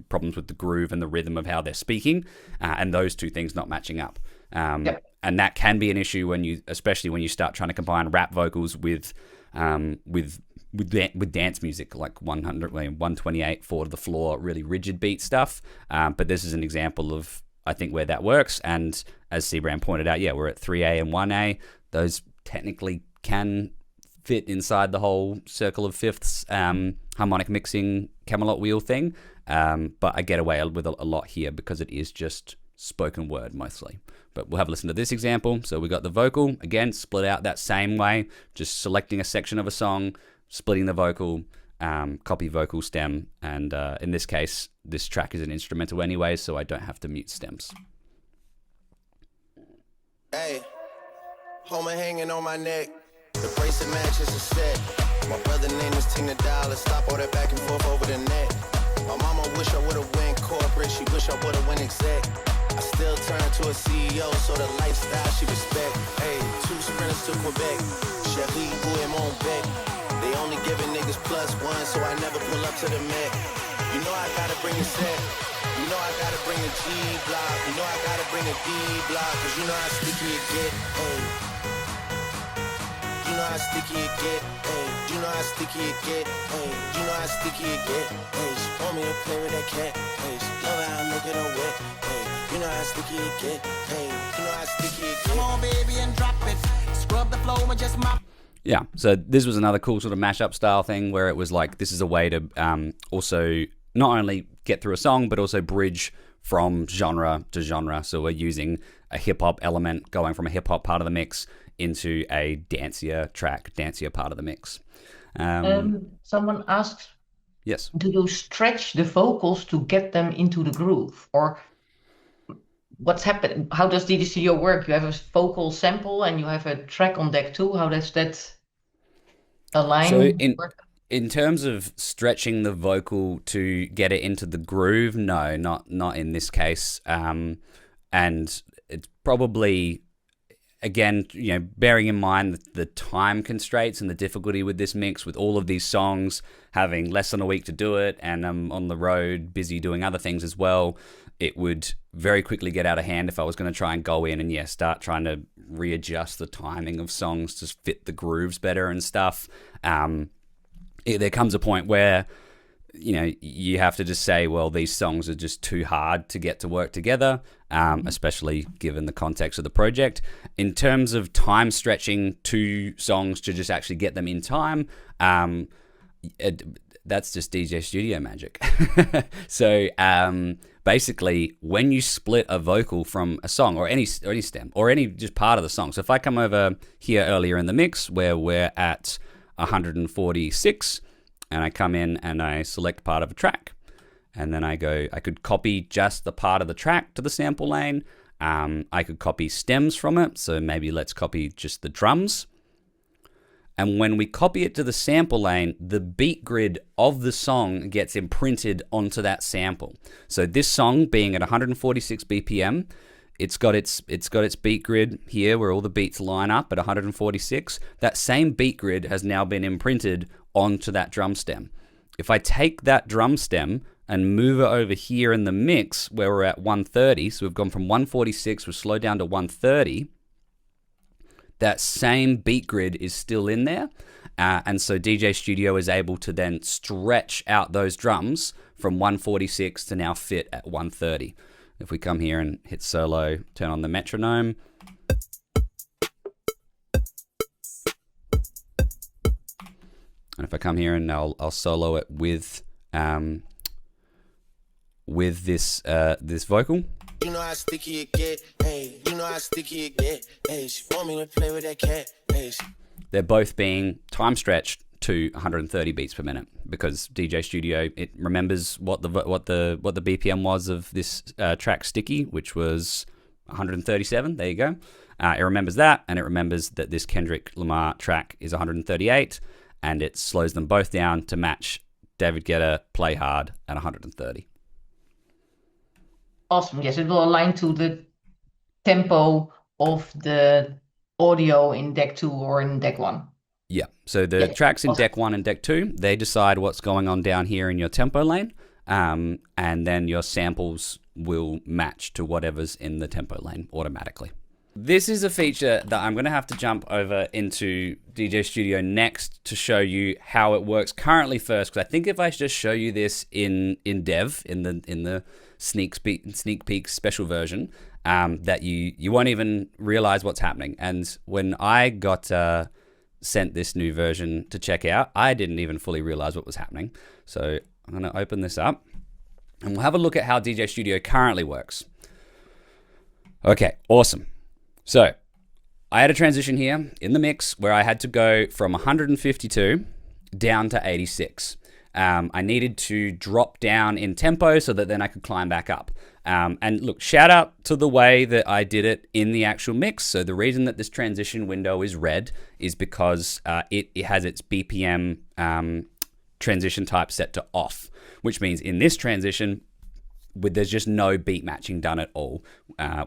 problems with the groove and the rhythm of how they're speaking, and those two things not matching up. And that can be an issue especially when you start trying to combine rap vocals with dance music, like 128 4 to the floor, really rigid beat stuff. But this is an example of, I think, where that works. And as Siebrand pointed out, we're at 3A and 1A. Those technically can fit inside the whole circle of fifths harmonic mixing Camelot wheel thing. But I get away with a lot here because it is just spoken word mostly. But we'll have a listen to this example. So we got the vocal, again, split out that same way, just selecting a section of a song, splitting the vocal, copy vocal stem, and in this case, this track is an instrumental anyway, so I don't have to mute stems. Hey, Homer hanging on my neck. The bracelet matches a set. My brother name is Tina Dollar. Stop all that back and forth over the net. My mama wish I would've went corporate. She wish I would've went exec. I still turn to a CEO, so the lifestyle she respect. Hey, 2 sprinters to Quebec. Chevy, who am on bet. They only giving niggas +1, so I never pull up to the Met. You know I gotta bring a set. You know I gotta bring a G block. You know I gotta bring a D block. Cause you know how sticky it get. Hey. sticky it get, hey. You know how sticky it get, hey. You know how sticky it get, hey. She want me to play with that cat, hey. She love how I make it on wet, hey. You know how sticky it get, hey. You know how sticky it get. Come on, baby, and drop it. Scrub the flow and just mop. Yeah, so this was another cool sort of mashup style thing where it was like, this is a way to also not only get through a song, but also bridge from genre to genre. So we're using a hip-hop element going from a hip-hop part of the mix into a dancier part of the mix. Someone asks, yes. do you stretch the vocals to get them into the groove? Or what's happening? How does DJ.Studio work? You have a vocal sample and you have a track on deck 2. How does that align? So in terms of stretching the vocal to get it into the groove, no, not in this case. And it's probably, again, bearing in mind the time constraints and the difficulty with this mix, with all of these songs having less than a week to do it, and I'm on the road busy doing other things as well, it would very quickly get out of hand if I was going to try and go in and start trying to readjust the timing of songs to fit the grooves better and stuff. There comes a point where you have to just say, well, these songs are just too hard to get to work together, especially given the context of the project. In terms of time stretching 2 songs to just actually get them in time, that's just DJ.Studio magic. So basically, when you split a vocal from a song or any stem or any just part of the song. So if I come over here earlier in the mix where we're at 146, and I come in and I select part of a track, and then I could copy just the part of the track to the sample lane. I could copy stems from it, so maybe let's copy just the drums. And when we copy it to the sample lane, the beat grid of the song gets imprinted onto that sample. So this song being at 146 BPM, it's got its beat grid here where all the beats line up at 146. That same beat grid has now been imprinted onto that drum stem. If I take that drum stem and move it over here in the mix where we're at 130, so we've gone from 146, we've slowed down to 130, that same beat grid is still in there. And so DJ.Studio is able to then stretch out those drums from 146 to now fit at 130. If we come here and hit solo, turn on the metronome. And if I come here and I'll solo it with this vocal. You know how sticky it get, hey. You know how sticky it get, hey. She want me to play with that cat, hey. They're both being time stretched to 130 beats per minute because DJ.Studio, it remembers what the BPM was of this track Sticky, which was 137. There you go. It remembers that, and it remembers that this Kendrick Lamar track is 138, and it slows them both down to match David Guetta Play Hard at 130. Awesome. Yes, it will align to the tempo of the audio in deck 2 or in deck 1. Yeah. So the tracks in deck 1 and deck 2, they decide what's going on down here in your tempo lane, and then your samples will match to whatever's in the tempo lane automatically. This is a feature that I'm going to have to jump over into DJ.Studio next to show you how it works currently first, because I think if I just show you this in dev, in the sneak peek special version, that you won't even realize what's happening. And when I got sent this new version to check out, I didn't even fully realize what was happening. So I'm going to open this up and we'll have a look at how DJ.Studio currently works. Okay, awesome. So I had a transition here in the mix where I had to go from 152 down to 86. I needed to drop down in tempo so that then I could climb back up. And look, shout out to the way that I did it in the actual mix. So the reason that this transition window is red is because it has its BPM transition type set to off, which means in this transition, there's just no beat matching done at all.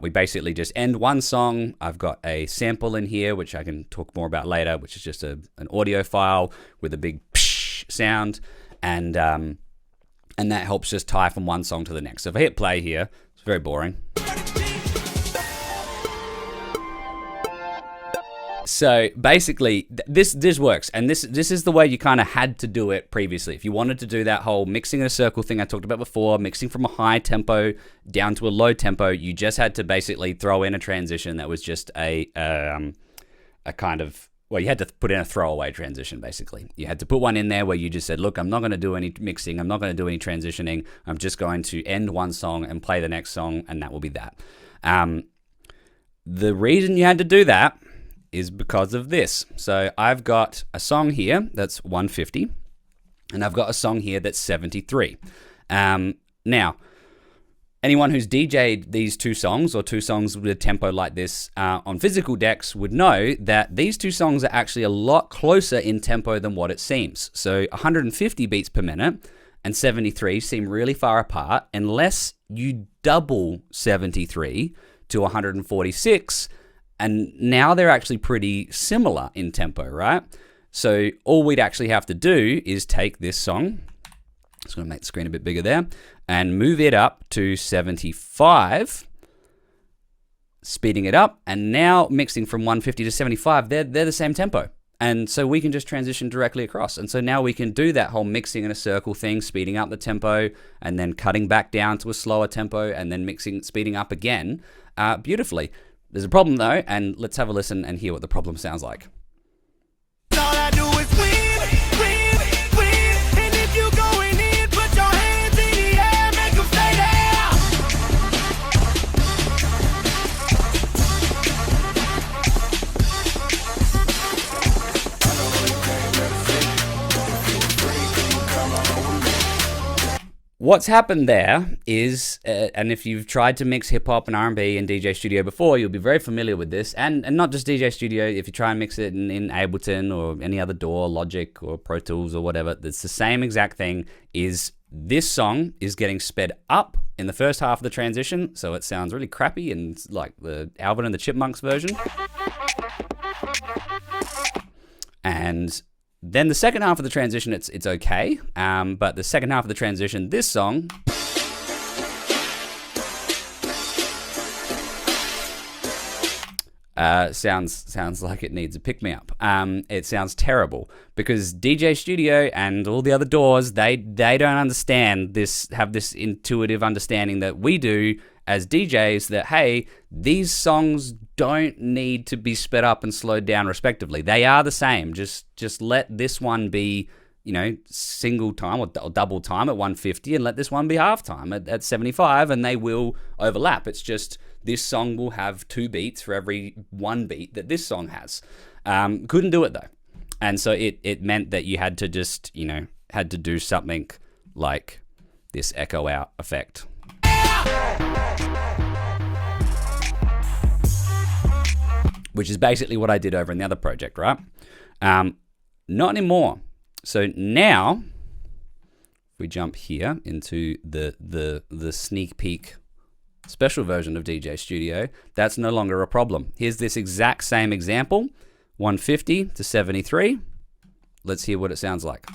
We basically just end one song. I've got a sample in here, which I can talk more about later, which is just an audio file with a big psh sound. And that helps just tie from one song to the next. So if I hit play here, it's very boring. So basically, this works, and this is the way you kind of had to do it previously. If you wanted to do that whole mixing in a circle thing I talked about before, mixing from a high tempo down to a low tempo, you just had to basically throw in a transition that was just a kind of, well, you had to put in a throwaway transition, basically. You had to put one in there where you just said, look, I'm not going to do any mixing, I'm not going to do any transitioning, I'm just going to end one song and play the next song, and that will be that. The reason you had to do that is because of this. So I've got a song here that's 150, and I've got a song here that's 73. Now, anyone who's DJ'd these two songs, or two songs with a tempo like this on physical decks, would know that these two songs are actually a lot closer in tempo than what it seems. So 150 beats per minute and 73 seem really far apart unless you double 73 to 146, and now they're actually pretty similar in tempo, right? So all we'd actually have to do is take this song, just going to make the screen a bit bigger there, and move it up to 75, speeding it up, and now mixing from 150 to 75, they're the same tempo. And so we can just transition directly across. And so now we can do that whole mixing in a circle thing, speeding up the tempo, and then cutting back down to a slower tempo, and then speeding up again beautifully. There's a problem though, and let's have a listen and hear what the problem sounds like. All I do is win, win, win. And if you going in, put your hands in the air, make them stay What's happened there is, and if you've tried to mix hip-hop and R&B in DJ.Studio before, you'll be very familiar with this, and not just DJ.Studio, if you try and mix it in Ableton or any other DAW, Logic or Pro Tools or whatever, it's the same exact thing. Is this song is getting sped up in the first half of the transition, so it sounds really crappy and like the Alvin and the Chipmunks version. And then the second half of the transition, it's okay, but the second half of the transition, this song sounds like it needs a pick-me-up. It sounds terrible because DJ.Studio and all the other DAWs, they don't understand this, have this intuitive understanding that we do as DJs, that, hey, these songs don't need to be sped up and slowed down respectively. They are the same. Just let this one be, single time or double time at 150, and let this one be half time at 75, and they will overlap. It's just this song will have 2 beats for every 1 beat that this song has. Couldn't do it though. And so it meant that you had to just, had to do something like this echo out effect. Which is basically what I did over in the other project, right? Not anymore. So now, if we jump here into the sneak peek special version of DJ.Studio, that's no longer a problem. Here's this exact same example, 150 to 73. Let's hear what it sounds like.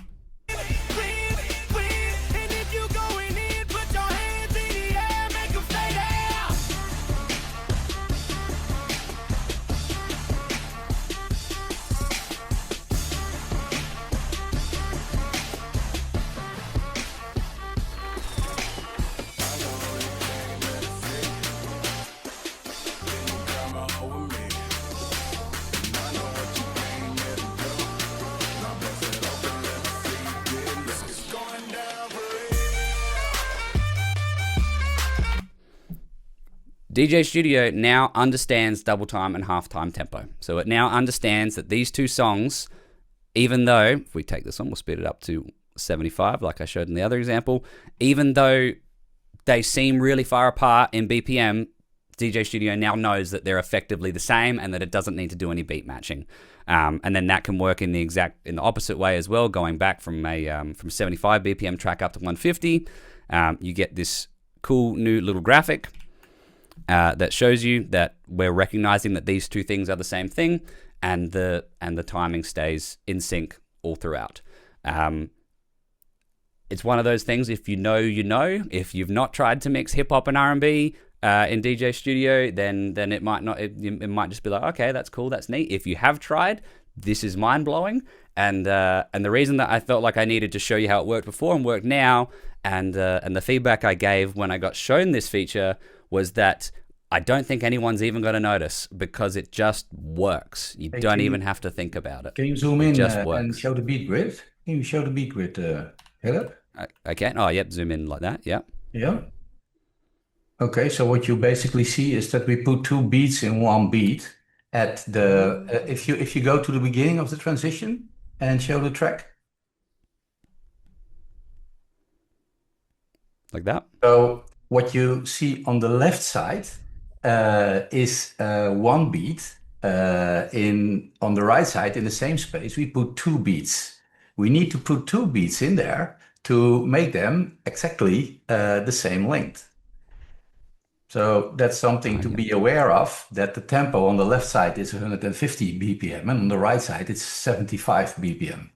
DJ.Studio now understands double time and half time tempo. So it now understands that these two songs, even though, if we take this one, we'll speed it up to 75 like I showed in the other example, even though they seem really far apart in BPM, DJ.Studio now knows that they're effectively the same and that it doesn't need to do any beat matching. And then that can work in the opposite way as well, going back from a 75 BPM track up to 150. You get this cool new little graphic that shows you that we're recognizing that these two things are the same thing, and the timing stays in sync all throughout. It's one of those things, if you know, you know. If you've not tried to mix hip hop and R&B, in DJ.Studio, then it might not. It might just be like, okay, that's cool, that's neat. If you have tried, this is mind blowing. And the reason that I felt like I needed to show you how it worked before and worked now, and the feedback I gave when I got shown this feature was that I don't think anyone's even going to notice because it just works. You don't even have to think about it. Can you zoom in and show the beat grid? Can you show the beat grid, Caleb? I can. Oh, yep. Zoom in like that. Yeah. Yeah. Okay. So what you basically see is that we put 2 beats in 1 beat at the. If you go to the beginning of the transition and show the track. Like that. So what you see on the left side is 1 beat. On the right side, in the same space, we put 2 beats. We need to put 2 beats in there to make them exactly the same length. So that's something to be aware of, that the tempo on the left side is 150 BPM and on the right side it's 75 BPM.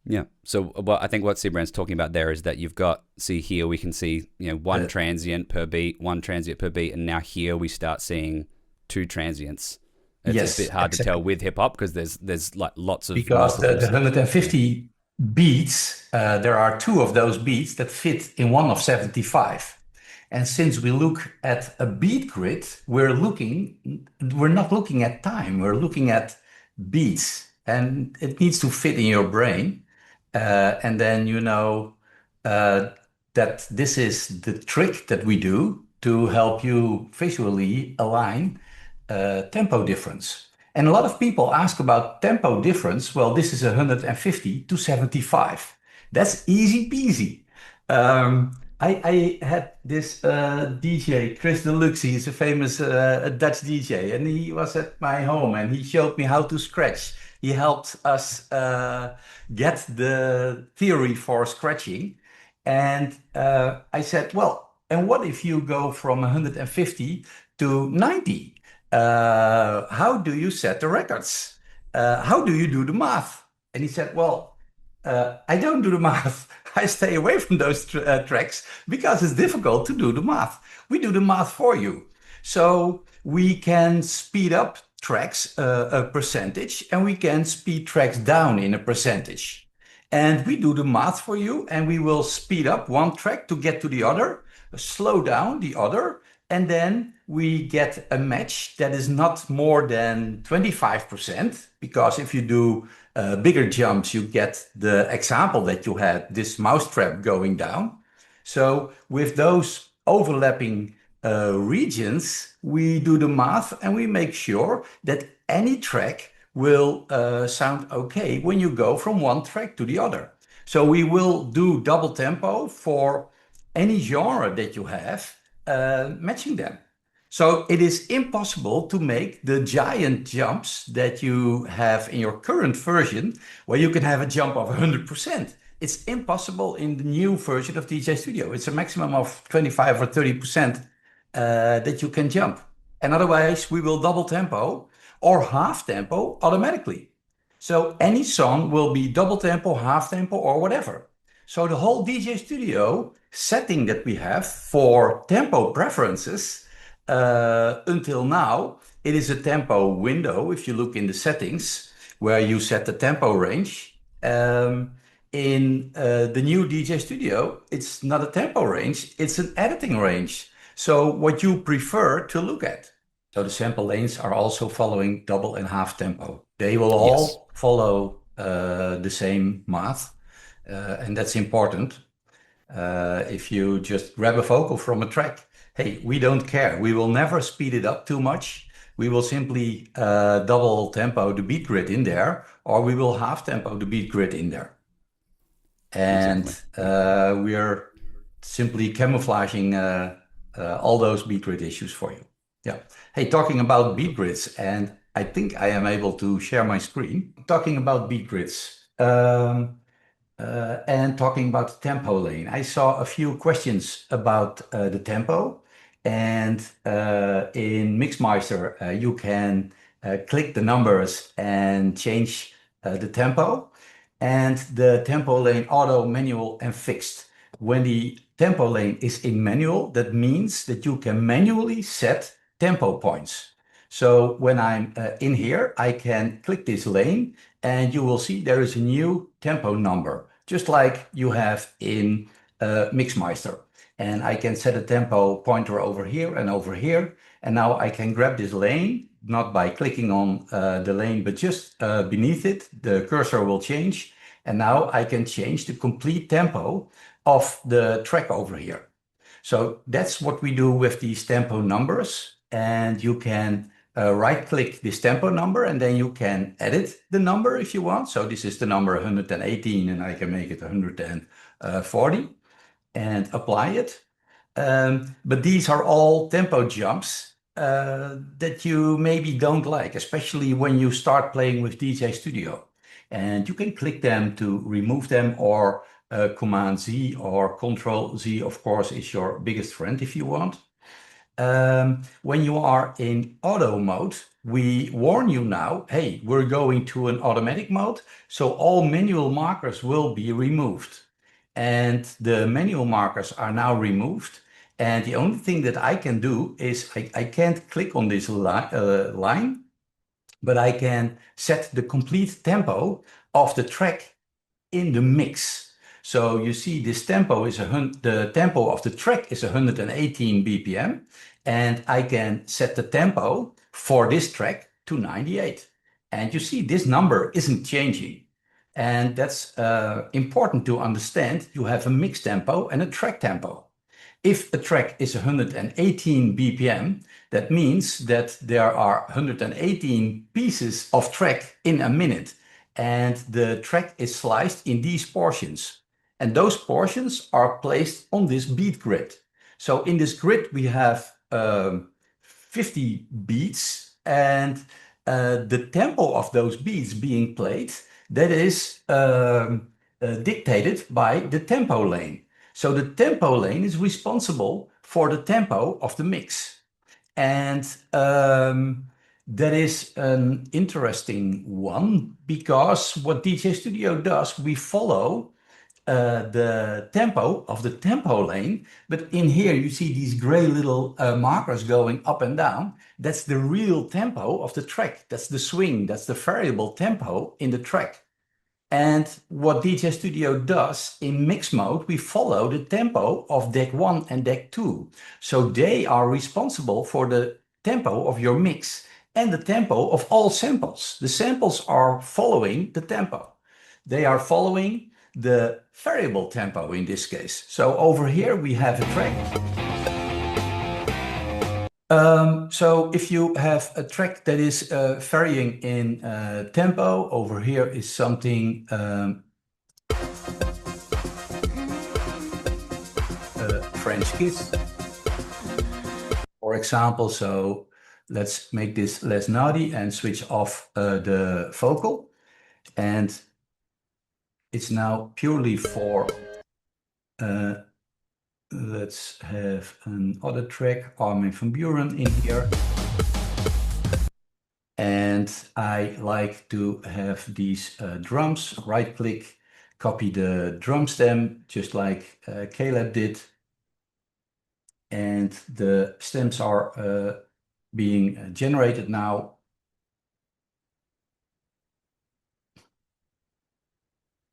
Yeah. So I think what Siebrand's talking about there is that you've got, see here, we can see, one transient per beat, and now here we start seeing 2 transients. It's a bit hard to tell with hip hop because there's like lots of, because the 150 beats, there are 2 of those beats that fit in one of 75. And since we look at a beat grid, we're not looking at time, we're looking at beats, and it needs to fit in your brain. And then that this is the trick that we do to help you visually align tempo difference. And a lot of people ask about tempo difference. Well, this is 150 to 75. That's easy peasy. I had this DJ, Chris Deluxe. He's a famous Dutch DJ, and he was at my home and he showed me how to scratch. He helped us get the theory for scratching. And I said, well, and what if you go from 150 to 90? How do you set the records? How do you do the math? And he said, well, I don't do the math. I stay away from those tracks because it's difficult to do the math. We do the math for you. So we can speed up tracks a percentage and we can speed tracks down in a percentage. And we do the math for you and we will speed up one track to get to the other, slow down the other, and then we get a match that is not more than 25%, because if you do bigger jumps, you get the example that you had, this mousetrap going down. So with those overlapping regions, we do the math and we make sure that any track will sound okay when you go from one track to the other. So we will do double tempo for any genre that you have, matching them. So it is impossible to make the giant jumps that you have in your current version, where you can have a jump of 100%. It's impossible in the new version of DJ.Studio. It's a maximum of 25 or 30% that you can jump. And otherwise, we will double tempo or half tempo automatically. So any song will be double tempo, half tempo, or whatever. So the whole DJ.Studio setting that we have for tempo preferences, until now, it is a tempo window. If you look in the settings where you set the tempo range, in the new DJ.Studio, it's not a tempo range, it's an editing range. So what you prefer to look at. So the sample lanes are also following double and half tempo. They will all follow the same math, and that's important. If you just grab a vocal from a track, hey, we don't care. We will never speed it up too much. We will simply double tempo the beat grid in there, or we will half tempo the beat grid in there. And we are simply camouflaging all those beat grid issues for you. Yeah. Hey, talking about beat grids, and I think I am able to share my screen. Talking about beat grids. And talking about the tempo lane, I saw a few questions about the tempo. And in Mixmeister, you can click the numbers and change the tempo. And the tempo lane auto, manual, and fixed. When the tempo lane is in manual. That means that you can manually set tempo points. So when I'm in here, I can click this lane and you will see there is a new tempo number, just like you have in Mixmeister. And I can set a tempo pointer over here and over here. And now I can grab this lane, not by clicking on the lane, but just beneath it, the cursor will change. And now I can change the complete tempo of the track over here. So that's what we do with these tempo numbers. And you can right-click this tempo number, and then you can edit the number if you want. So this is the number 118, and I can make it 140 and apply it. But these are all tempo jumps that you maybe don't like, especially when you start playing with DJ.Studio. And you can click them to remove them, or Command Z or Control Z, of course, is your biggest friend if you want. When you are in auto mode, we warn you now, hey, we're going to an automatic mode, so all manual markers will be removed. And the manual markers are now removed. And the only thing that I can do is I can't click on this line, but I can set the complete tempo of the track in the mix. So you see this tempo is the tempo of the track is 118 BPM, and I can set the tempo for this track to 98. And you see this number isn't changing. And that's important to understand. You have a mix tempo and a track tempo. If a track is 118 BPM, that means that there are 118 pieces of track in a minute, and the track is sliced in these portions. And those portions are placed on this beat grid. So in this grid, we have 50 beats, and the tempo of those beats being played, that is dictated by the tempo lane. So the tempo lane is responsible for the tempo of the mix. And that is an interesting one, because what DJ.Studio does, we follow the tempo of the tempo lane, but in here you see these gray little markers going up and down. That's the real tempo of the track. That's the swing, that's the variable tempo in the track. And what DJ.Studio does in mix mode, we follow the tempo of deck 1 and deck 2. So they are responsible for the tempo of your mix and the tempo of all samples. The samples are following the tempo. They are following the variable tempo in this case. So over here we have a track. So if you have a track that is varying in tempo, over here is something French kiss, for example. So let's make this less naughty and switch off the vocal. And it's now purely for let's have another track, Armin van Buuren, in here. And I like to have these drums. Right click, copy the drum stem, just like KClip did. And the stems are being generated now.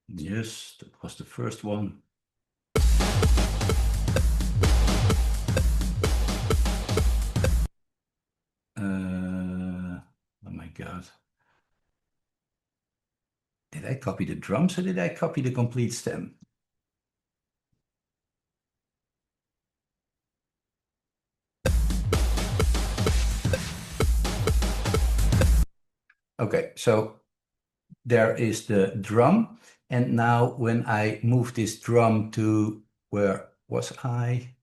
Yes, that was the first one. Oh my God. Did I copy the drums or did I copy the complete stem? Okay, so there is the drum. And now when I move this drum to, where was I?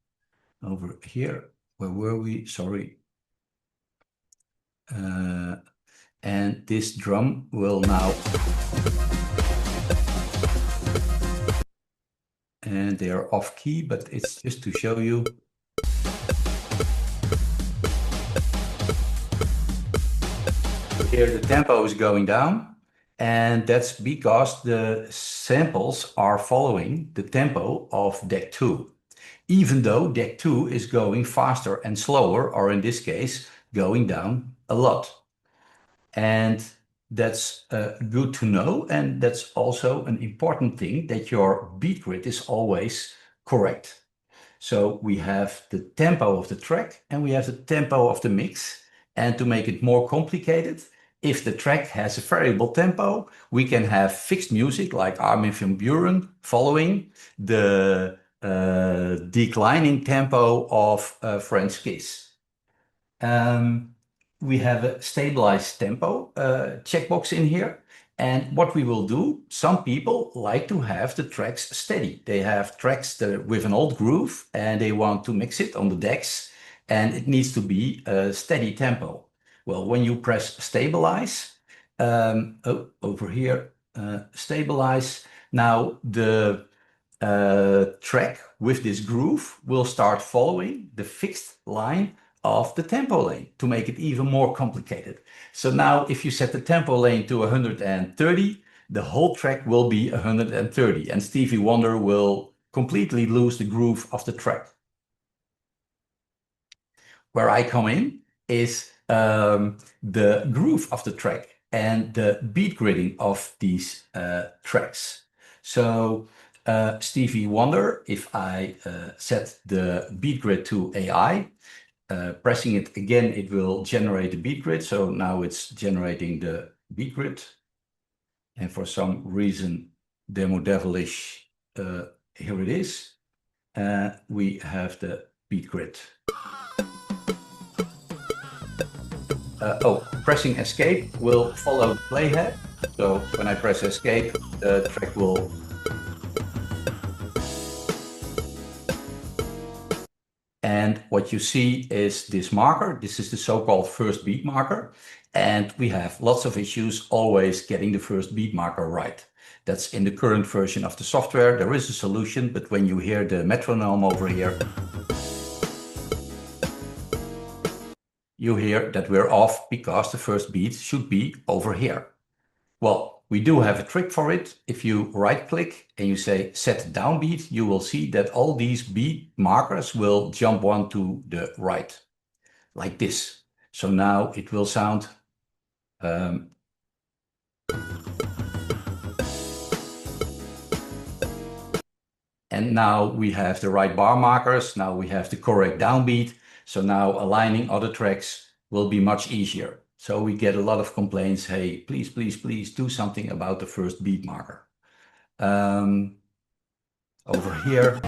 Over here. Where were we? Sorry. And this drum will now, and they are off key, but it's just to show you. Here the tempo is going down, and that's because the samples are following the tempo of deck 2. even though deck 2 is going faster and slower, or in this case, going down a lot. And that's good to know. And that's also an important thing, that your beat grid is always correct. So we have the tempo of the track and we have the tempo of the mix. And to make it more complicated, if the track has a variable tempo, we can have fixed music like Armin van Buuren following the declining tempo of French Kiss. We have a stabilized tempo checkbox in here. And what we will do, some people like to have the tracks steady. They have tracks with an old groove and they want to mix it on the decks, and it needs to be a steady tempo. Well, when you press stabilize, over here, stabilize, now the track with this groove will start following the fixed line of the tempo lane to make it even more complicated. So now if you set the tempo lane to 130, the whole track will be 130 and Stevie Wonder will completely lose the groove of the track. Where I come in is the groove of the track and the beat gridding of these tracks. So Stevie Wonder, if I set the beat grid to AI, pressing it again, it will generate the beat grid. So now it's generating the beat grid. And for some reason, Demo Devilish, here it is. We have the beat grid. Pressing escape will follow the playhead. So when I press escape, the track will... And what you see is this marker. This is the so-called first beat marker. And we have lots of issues always getting the first beat marker right. That's in the current version of the software. There is a solution, but when you hear the metronome over here, you hear that we're off because the first beat should be over here. Well, we do have a trick for it. If you right click and you say set downbeat, you will see that all these beat markers will jump one to the right, like this. So now it will sound and now we have the right bar markers. Now we have the correct downbeat. So now aligning other tracks will be much easier. So we get a lot of complaints, hey, please, please, please do something about the first beat marker. Over here.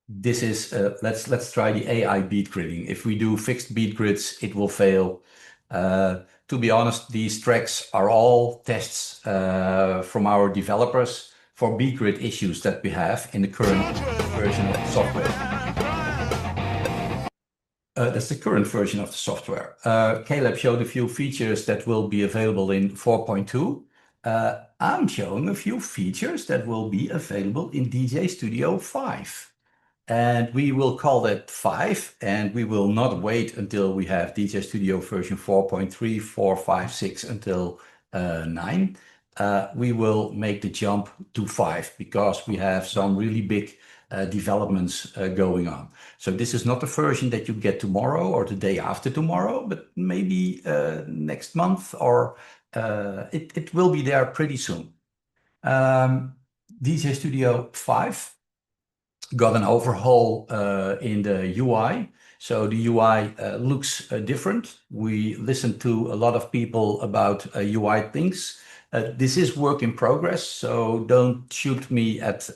This is, let's try the AI beat gridding. If we do fixed beat grids, it will fail. To be honest, these tracks are all tests from our developers for beat grid issues that we have in the current version of the software. That's the current version of the software. KClip showed a few features that will be available in 4.2. I'm showing a few features that will be available in DJ.Studio 5. And we will call that 5, and we will not wait until we have DJ.Studio version 4.3, 4, 5, 6 until 9. We will make the jump to 5 because we have some really big developments going on. So this is not a version that you get tomorrow or the day after tomorrow, but maybe next month, or it will be there pretty soon. DJ.Studio 5 got an overhaul in the UI. So the UI looks different. We listened to a lot of people about UI things. This is work in progress, so don't shoot me at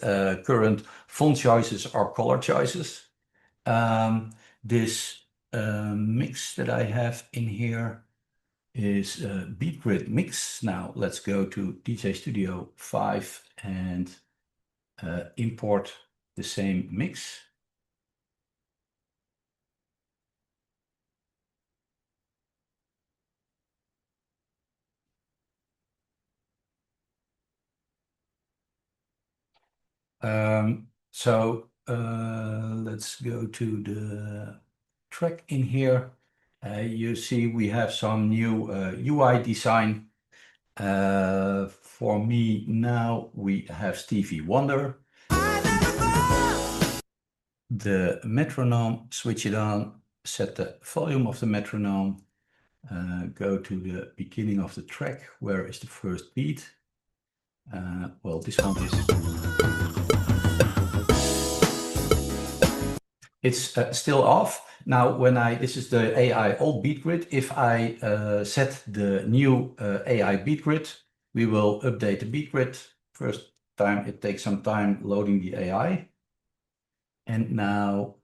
current font choices or color choices. This mix that I have in here is beat grid mix. Now let's go to DJ.Studio 5 and import the same mix. Let's go to the track in here. You see we have some new UI design for me now we have Stevie Wonder. The metronome, switch it on, set the volume of the metronome, go to the beginning of the track. Where is the first beat? Well, this one is... It's still off. Now, this is the AI old beat grid. If I set the new AI beat grid, we will update the beat grid. First time, it takes some time loading the AI. And now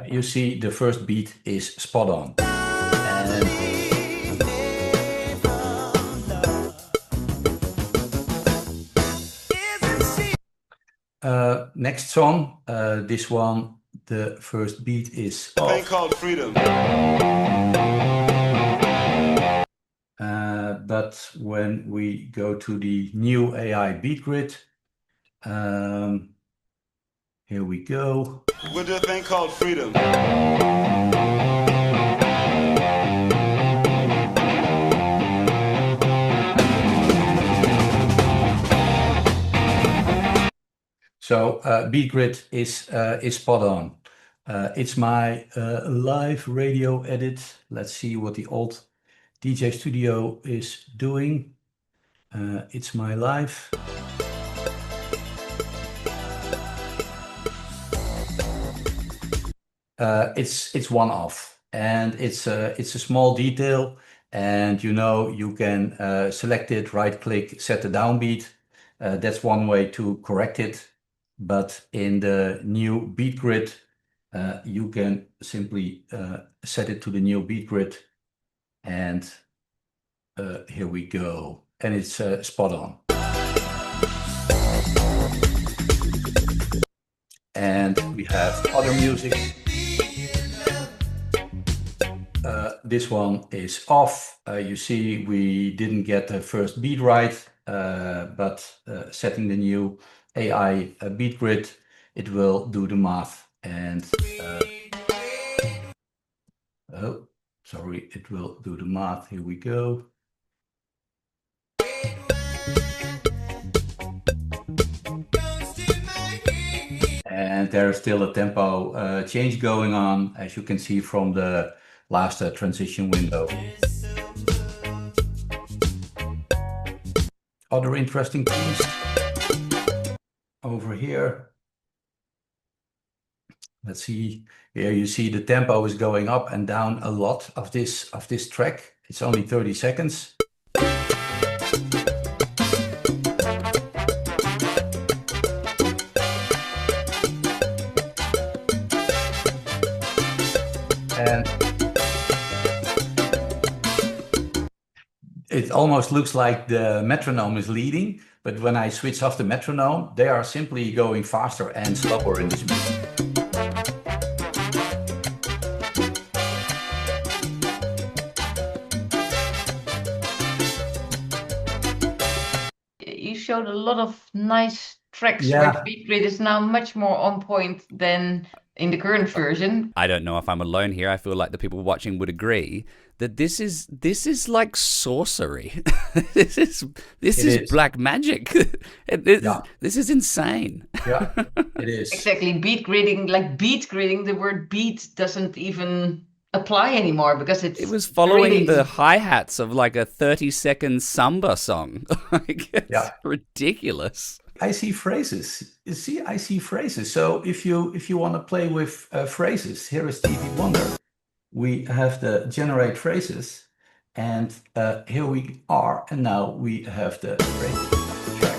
you see the first beat is spot on. Next song, this one, the first beat is off. Thing called freedom. But when we go to the new AI beat grid, here we go. With a thing called freedom. So beat grid is spot on. It's my live radio edit. Let's see what the old DJ.Studio is doing. It's my live. It's one off, and it's a small detail, and you can select it, right click, set the downbeat. That's one way to correct it. But in the new beat grid, you can simply set it to the new beat grid, and here we go, and it's spot on. And we have other music. This one is off. You see we didn't get the first beat right, but setting the new AI beat grid, it will do the math, and oh, sorry, it will do the math. Here we go. And there's still a tempo change going on, as you can see from the last transition window. Other interesting things over here. Let's see. Here you see the tempo is going up and down a lot of this track. It's only 30 seconds. And it almost looks like the metronome is leading, but when I switch off the metronome, they are simply going faster and slower in this beat. You showed a lot of nice tracks Yeah. where the beat grid is now much more on point than in the current version. I don't know if I'm alone here. I feel like the people watching would agree that this is like sorcery. this is black magic. This is insane. Yeah, it is. Exactly, beat gridding, the word beat doesn't even apply anymore because It was following the hi-hats of like a 30-second samba song. Like, it's ridiculous. I see phrases. You see, I see phrases. So if you want to play with phrases, here is Stevie Wonder. We have the generate phrases, and here we are, and now we have the phrases track.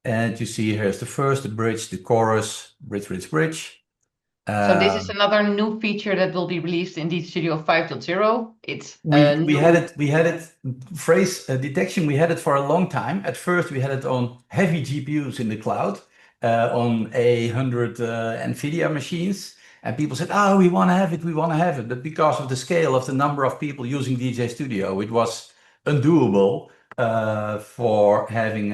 And you see here's the first, the bridge, the chorus, bridge. So this is another new feature that will be released in DJ.Studio 5.0. It's we had it phrase detection. We had it for a long time. At first, we had it on heavy GPUs in the cloud, on 100 NVIDIA machines, and people said, "Oh, we want to have it." But because of the scale of the number of people using DJ.Studio, it was undoable for having.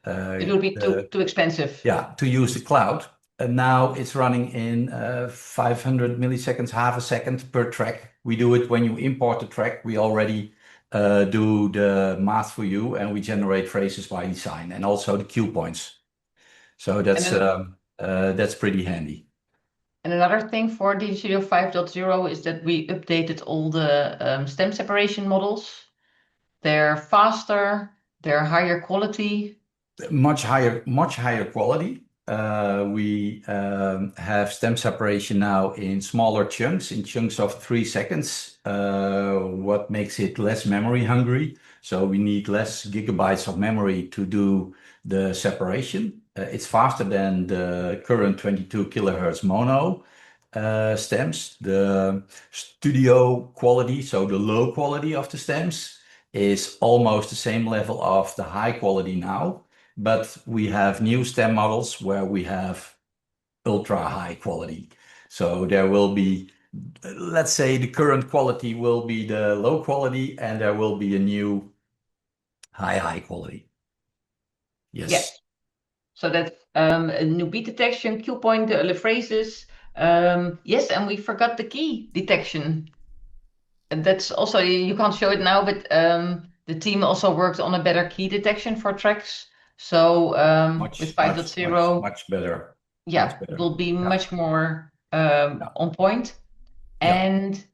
It will be too expensive. Yeah, to use the cloud. And now it's running in 500 milliseconds, half a second per track. We do it when you import the track. We already do the math for you, and we generate phrases by design and also the cue points. So that's pretty handy. And another thing for DJ.Studio 5.0 is that we updated all the stem separation models. They're faster, they're higher quality. Much higher quality. We have stem separation now in smaller chunks, in chunks of 3 seconds, what makes it less memory hungry. So we need less gigabytes of memory to do the separation. It's faster than the current 22 kilohertz mono stems. The studio quality, so the low quality of the stems, is almost the same level of the high quality now. But we have new stem models where we have ultra high quality. So there will be, let's say the current quality will be the low quality, and there will be a new high quality. Yes. Yeah. So that's a new beat detection, cue point, the phrases. Yes, and we forgot the key detection. And that's also, you can't show it now, but the team also worked on a better key detection for tracks. So with 5.0, much better. yeah, Much better. it will be Yeah. much more on point. Yeah. And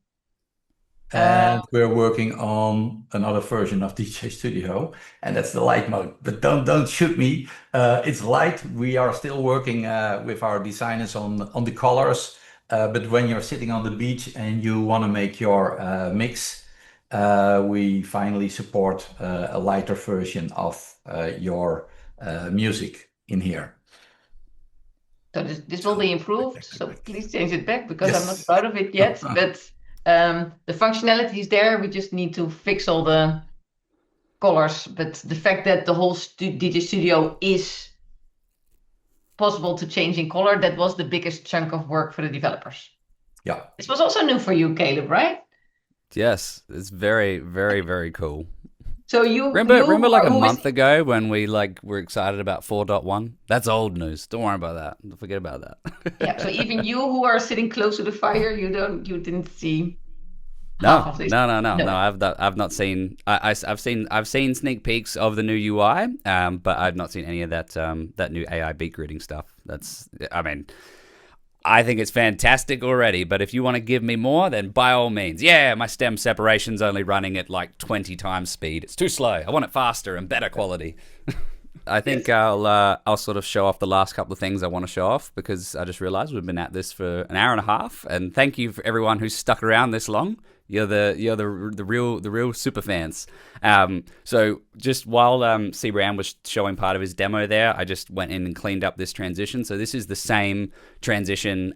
And we're working on another version of DJ.Studio, and that's the light mode. But don't shoot me. It's light. We are still working with our designers on the colors. But when you're sitting on the beach and you want to make your mix, we finally support a lighter version of your music in here. so this will be improved. So please change it back because I'm not Yes. proud of it yet. But the functionality is there. We just need to fix all the colors. But the fact that the whole DJ.Studio is possible to change in color, that was the biggest chunk of work for the developers. Yeah. This was also new for you, Caleb, right? Yes, it's very, very, very cool. So you Remember like a who is- month ago when we were excited about 4.1? That's old news. Don't worry about that. Forget about that. Yeah, so even you who are sitting close to the fire, you didn't see half of this. No. I've not seen. I've seen sneak peeks of the new UI, but I've not seen any of that new AI beat gridding stuff. I think it's fantastic already, but if you want to give me more, then by all means. Yeah, my stem separation's only running at like 20 times speed. It's too slow. I want it faster and better quality. I think I'll sort of show off the last couple of things I want to show off, because I just realized we've been at this for an hour and a half, and thank you for everyone who's stuck around this long. You're the real super fans. So just while Siebrand was showing part of his demo there, I just went in and cleaned up this transition. So this is the same transition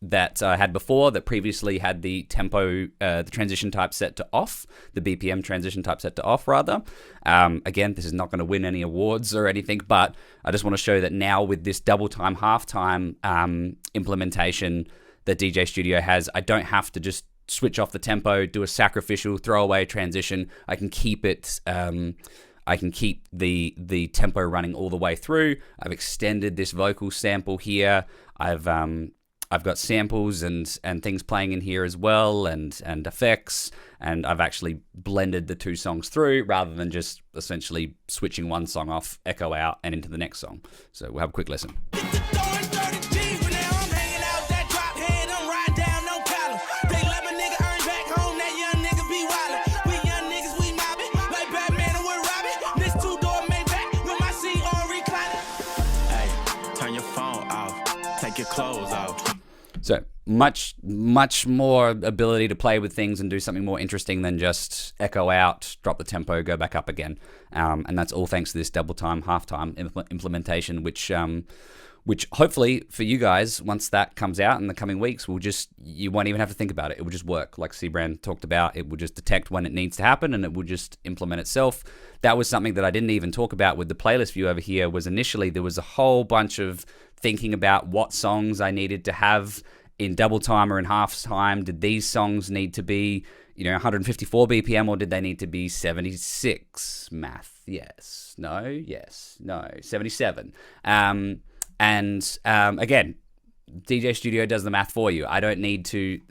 that I had before, that previously had the tempo, the transition type set to off, the BPM transition type set to off, rather. Again, this is not going to win any awards or anything, but I just want to show that now with this double time, half time implementation that DJ.Studio has, I don't have to just switch off the tempo, do a sacrificial throwaway transition. I can keep it. I can keep the tempo running all the way through. I've extended this vocal sample here. I've got samples and things playing in here as well, and effects, and I've actually blended the two songs through rather than just essentially switching one song off, echo out, and into the next song. So we'll have a quick listen. Clothes out. So much more ability to play with things and do something more interesting than just echo out, drop the tempo, go back up again. And that's all thanks to this double time, half time implementation, which hopefully for you guys, once that comes out in the coming weeks, you won't even have to think about it. It will just work. Like Siebrand talked about, it will just detect when it needs to happen and it will just implement itself. That was something that I didn't even talk about with the playlist view over here. Was initially there was a whole bunch of thinking about what songs I needed to have in double time or in half time. Did these songs need to be 154 BPM, or did they need to be 76? Math, yes, no, 77. And again, DJ.Studio does the math for you. I don't need to.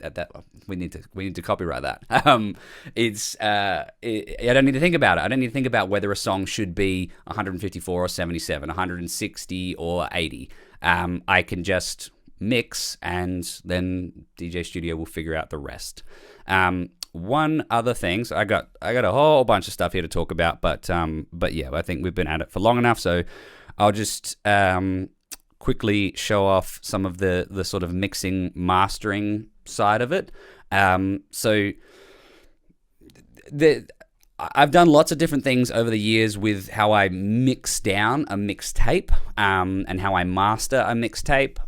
We need to copyright that. I don't need to think about it. I don't need to think about whether a song should be 154 or 77, 160 or 80. I can just mix, and then DJ.Studio will figure out the rest. One other thing, so I got a whole bunch of stuff here to talk about, but yeah, I think we've been at it for long enough, so I'll just quickly show off some of the sort of mixing, mastering side of it. So I've done lots of different things over the years with how I mix down a mixtape, and how I master a mixtape,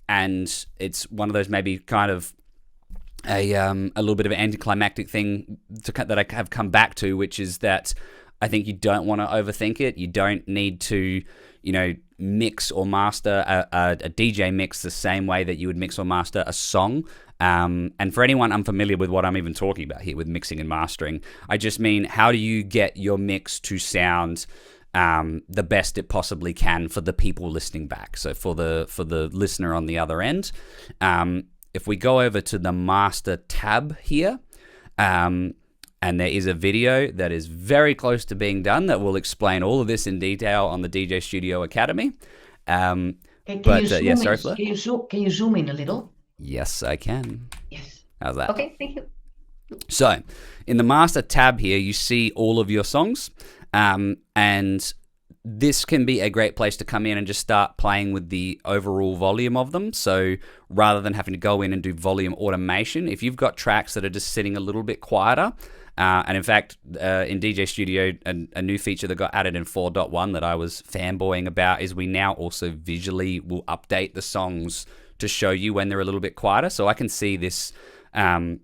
and it's one of those maybe kind of a little bit of an anticlimactic thing that I have come back to, which is that I think you don't want to overthink it. You don't need to, mix or master a DJ mix the same way that you would mix or master a song. And for anyone unfamiliar with what I'm even talking about here with mixing and mastering, I just mean, how do you get your mix to sound the best it possibly can for the people listening back? So for the listener on the other end, if we go over to the master tab here, and there is a video that is very close to being done that will explain all of this in detail on the DJ.Studio Academy. Can you zoom in a little? Yes, I can. Yes. How's that? Okay, thank you. So, in the master tab here, you see all of your songs, and this can be a great place to come in and just start playing with the overall volume of them. So rather than having to go in and do volume automation, if you've got tracks that are just sitting a little bit quieter, and in fact, in DJ.Studio, a new feature that got added in 4.1 that I was fanboying about is we now also visually will update the songs to show you when they're a little bit quieter. So I can see this Boogie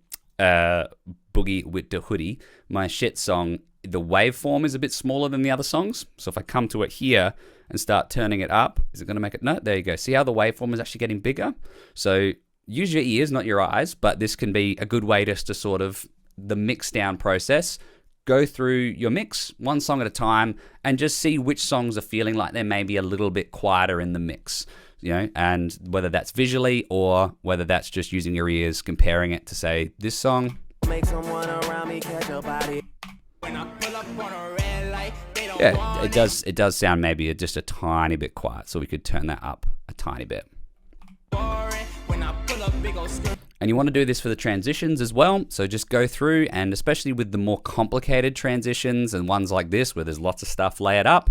with the Hoodie, my shit song, the waveform is a bit smaller than the other songs. So if I come to it here and start turning it up, is it going to make it? No, there you go. See how the waveform is actually getting bigger? So use your ears, not your eyes, but this can be a good way just to sort of the mix down process. Go through your mix one song at a time and just see which songs are feeling like they're maybe a little bit quieter in the mix, and whether that's visually or whether that's just using your ears, comparing it to say this song. Make someone around me catch a body. Yeah, it does sound maybe just a tiny bit quiet, so we could turn that up a tiny bit. And you want to do this for the transitions as well, so just go through, and especially with the more complicated transitions and ones like this where there's lots of stuff layered up,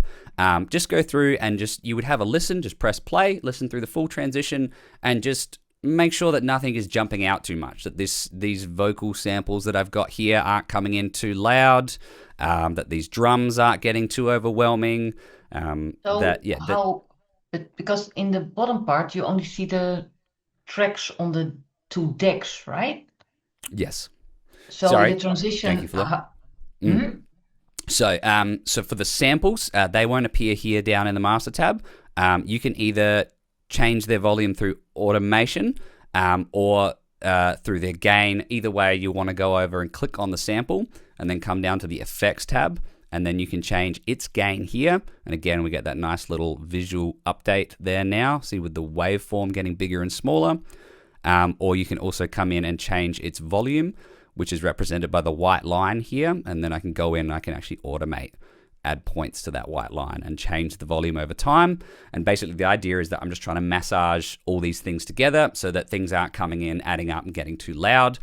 just go through and you would have a listen, just press play, listen through the full transition, and just make sure that nothing is jumping out too much, that these vocal samples that I've got here aren't coming in too loud, that these drums aren't getting too overwhelming. Because in the bottom part you only see the tracks on the two decks, right? Yes. So Sorry. the transition. Thank you for that. So for the samples, they won't appear here down in the master tab. You can either change their volume through automation or through their gain. Either way, you want to go over and click on the sample and then come down to the effects tab, and then you can change its gain here. And again, we get that nice little visual update there now. See, with the waveform getting bigger and smaller. Or you can also come in and change its volume, which is represented by the white line here. And then I can go in and I can actually automate, add points to that white line and change the volume over time. And basically the idea is that I'm just trying to massage all these things together so that things aren't coming in, adding up and getting too loud.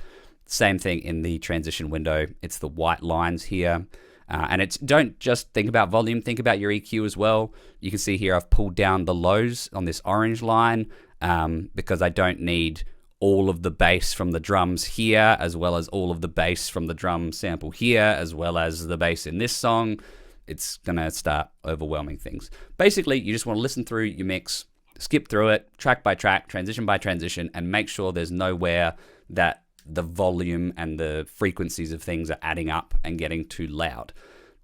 Same thing in the transition window. It's the white lines here. And don't just think about volume, think about your EQ as well. You can see here I've pulled down the lows on this orange line because I don't need all of the bass from the drums here, as well as all of the bass from the drum sample here, as well as the bass in this song. It's going to start overwhelming things. Basically, you just want to listen through your mix, skip through it, track by track, transition by transition, and make sure there's nowhere that the volume and the frequencies of things are adding up and getting too loud.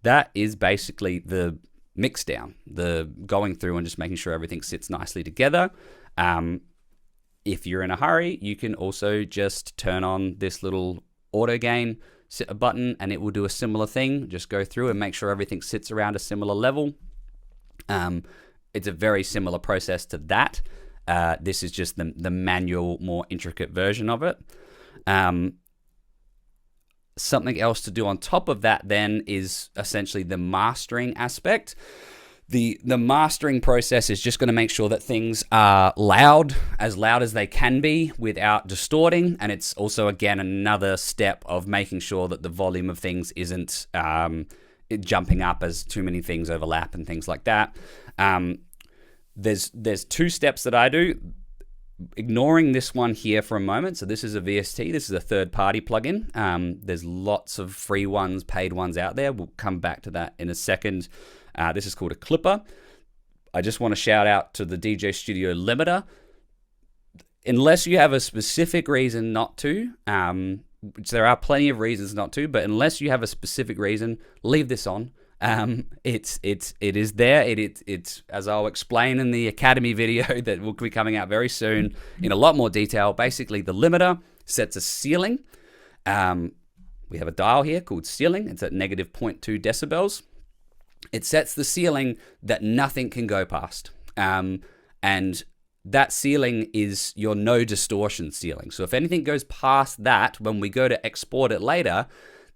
That is basically the mix down, the going through and just making sure everything sits nicely together. If you're in a hurry, you can also just turn on this little auto gain button and it will do a similar thing. Just go through and make sure everything sits around a similar level. it's a very similar process to that. This is just the manual, more intricate version of it. Something else to do on top of that then is essentially the mastering aspect. The mastering process is just going to make sure that things are loud as they can be without distorting. And it's also, again, another step of making sure that the volume of things isn't jumping up as too many things overlap and things like that. There's two steps that I do. Ignoring this one here for a moment. So this is a VST. This is a third-party plugin. There's lots of free ones, paid ones out there. We'll come back to that in a second. This is called a clipper. I just want to shout out to the DJ.Studio limiter. Unless you have a specific reason not to, which there are plenty of reasons not to, but unless you have a specific reason, leave this on. It is there. It's as I'll explain in the Academy video that will be coming out very soon in a lot more detail. Basically, the limiter sets a ceiling. We have a dial here called ceiling. It's at negative 0.2 decibels. It sets the ceiling that nothing can go past. And that ceiling is your no distortion ceiling. So if anything goes past that, when we go to export it later,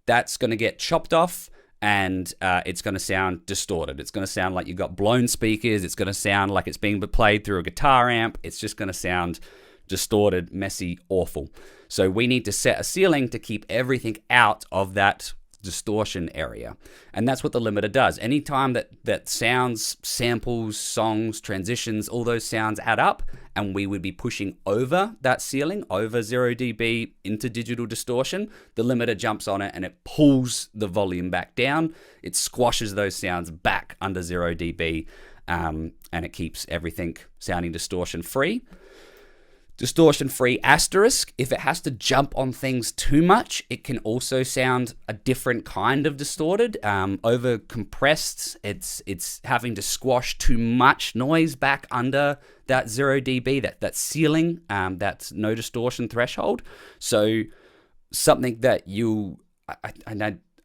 that's going to get chopped off. And it's going to sound distorted. It's going to sound like you've got blown speakers. It's going to sound like it's being played through a guitar amp. It's just going to sound distorted, messy, awful. So we need to set a ceiling to keep everything out of that distortion area. And that's what the limiter does. Anytime that sounds, samples, songs, transitions, all those sounds add up, and we would be pushing over that ceiling, over 0 dB into digital distortion, the limiter jumps on it and it pulls the volume back down. It squashes those sounds back under 0 dB, and it keeps everything sounding distortion free. Distortion free asterisk, if it has to jump on things too much, it can also sound a different kind of distorted. Over compressed, it's having to squash too much noise back under that 0 dB, that ceiling, that no distortion threshold. So something that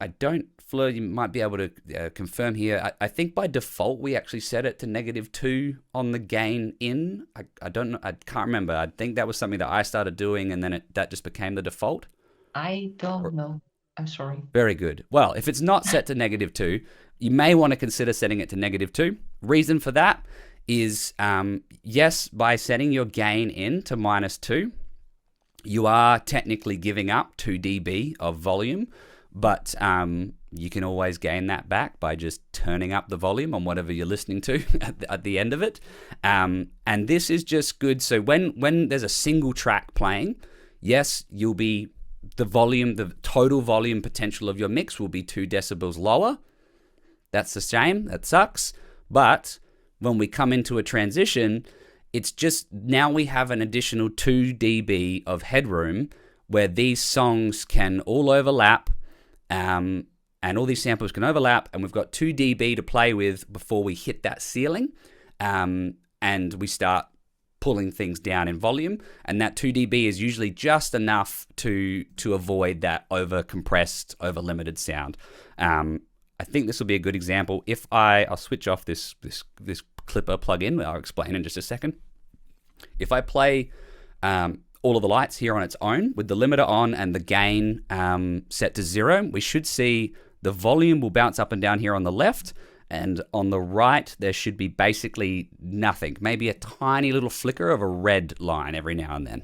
I don't, Fleur, you might be able to confirm here. I think by default we actually set it to -2 on the gain in. I don't know. I can't remember. I think that was something that I started doing, and then that just became the default. I don't know. I'm sorry. Very good. Well, if it's not set to -2, you may want to consider setting it to -2. Reason for that is, yes, by setting your gain in to -2, you are technically giving up 2 dB of volume, but you can always gain that back by just turning up the volume on whatever you're listening to at the end of it. And this is just good. So when there's a single track playing, yes, the total volume potential of your mix will be 2 decibels lower. That's a shame. That sucks. But when we come into a transition, it's just now we have an additional 2 dB of headroom where these songs can all overlap. And all these samples can overlap, and we've got 2 dB to play with before we hit that ceiling, and we start pulling things down in volume. And that 2 dB is usually just enough to avoid that over-compressed, over-limited sound. I think this will be a good example. If I'll switch off this clipper plugin, I'll explain in just a second. If I play all of the lights here on its own with the limiter on and the gain set to 0, we should see the volume will bounce up and down here on the left, and on the right there should be basically nothing, maybe a tiny little flicker of a red line every now and then.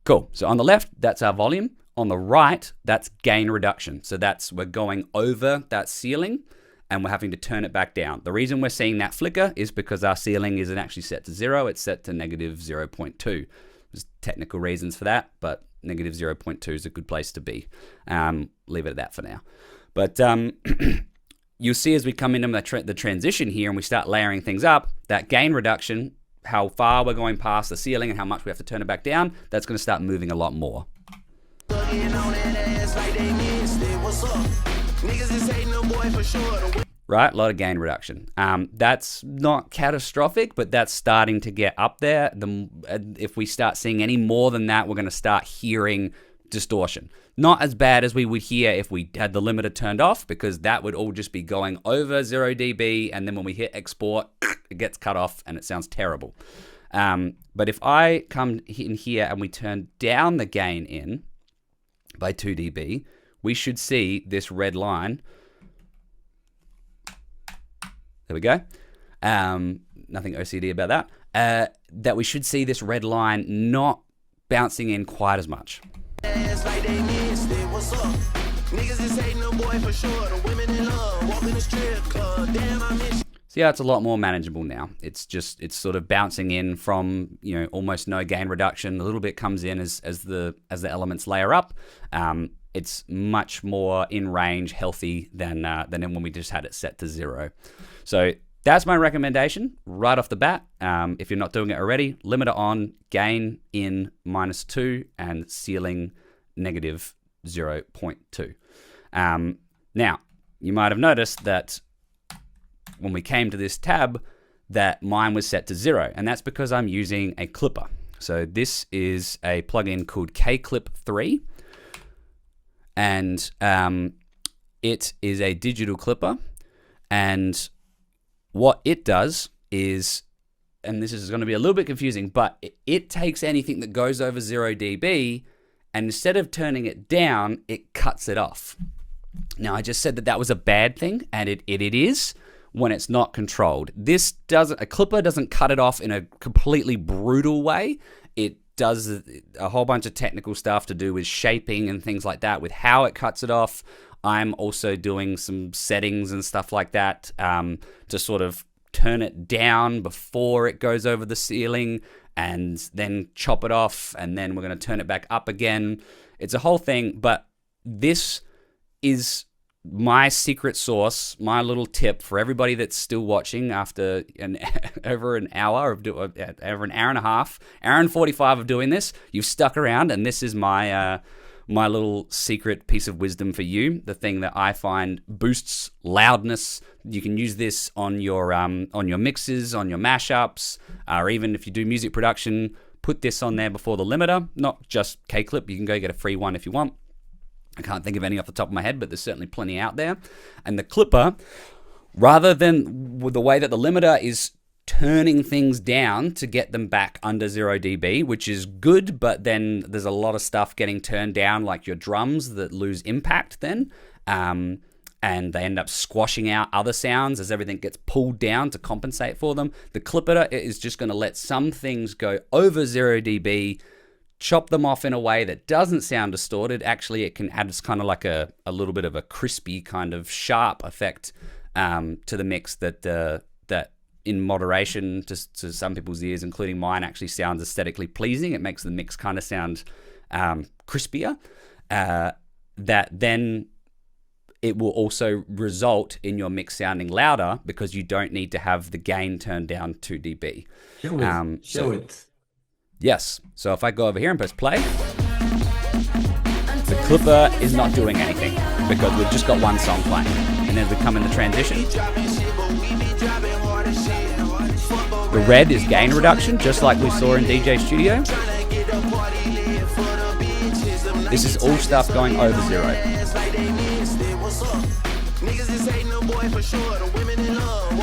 Cool. So on the left, that's our volume. On the right, that's gain reduction. So we're going over that ceiling, and we're having to turn it back down. The reason we're seeing that flicker is because our ceiling isn't actually set to 0, it's set to -0.2. There's technical reasons for that, but -0.2 is a good place to be. Leave it at that for now. But you'll see as we come into the transition here and we start layering things up, that gain reduction, how far we're going past the ceiling and how much we have to turn it back down, that's going to start moving a lot more. Right, a lot of gain reduction. That's not catastrophic, but that's starting to get up there. If we start seeing any more than that, we're going to start hearing distortion. Not as bad as we would hear if we had the limiter turned off, because that would all just be going over 0 dB, and then when we hit export, it gets cut off and it sounds terrible. But if I come in here and we turn down the gain in by 2 dB, we should see this red line. There we go. Nothing OCD about that. That we should see this red line not bouncing in quite as much. So yeah, it's a lot more manageable now. It's sort of bouncing in from, almost no gain reduction. A little bit comes in as the elements layer up. It's much more in range, healthy than when we just had it set to 0. So that's my recommendation right off the bat. If you're not doing it already, limiter on, gain in -2, and ceiling -0.2. Now, you might have noticed that when we came to this tab, that mine was set to 0, and that's because I'm using a clipper. So this is a plugin called KClip 3, and it is a digital clipper, and what it does is, and this is going to be a little bit confusing, but it takes anything that goes over 0 dB, and instead of turning it down, it cuts it off. Now, I just said that was a bad thing, and it is when it's not controlled. A clipper doesn't cut it off in a completely brutal way. It does a whole bunch of technical stuff to do with shaping and things like that, with how it cuts it off. I'm also doing some settings and stuff like that to sort of turn it down before it goes over the ceiling, and then chop it off, and then we're going to turn it back up again. It's a whole thing, but this is my secret sauce, my little tip for everybody that's still watching after over an hour and a half, hour and 45 of doing this. You've stuck around, and this is my little secret piece of wisdom for you. The thing that I find boosts loudness. You can use this on your mixes, on your mashups, or even if you do music production, put this on there before the limiter. Not just KClip. You can go get a free one if you want. I can't think of any off the top of my head, but there's certainly plenty out there. And the clipper, rather than with the way that the limiter is turning things down to get them back under 0 dB, which is good, but then there's a lot of stuff getting turned down, like your drums that lose impact then, and they end up squashing out other sounds as everything gets pulled down to compensate for them. The clipper is just going to let some things go over 0 dB, chop them off in a way that doesn't sound distorted. Actually, it can add kind of like a little bit of a crispy kind of sharp effect to the mix that in moderation to some people's ears, including mine, actually sounds aesthetically pleasing. It makes the mix kind of sound crispier. That then it will also result in your mix sounding louder because you don't need to have the gain turned down 2 dB. Show it. Yes. So if I go over here and press play, the clipper is not doing anything because we've just got one song playing. And then we come in the transition. The red is gain reduction, just like we saw in DJ.Studio. This is all stuff going over 0.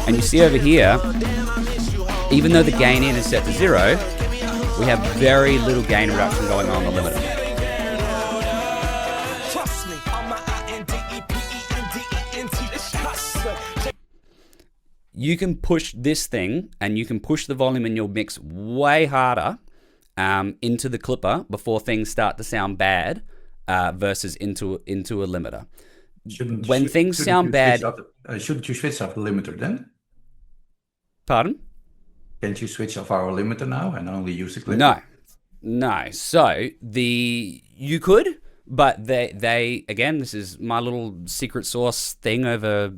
And you see over here, even though the gain in is set to 0, we have very little gain reduction going on the limiter. You can push this thing, and you can push the volume in your mix way harder into the clipper before things start to sound bad versus into a limiter. When things sound bad... Shouldn't you switch off the limiter then? Pardon? Can't you switch off our limiter now and only use the clipper? No. So you could, but they again, this is my little secret sauce thing over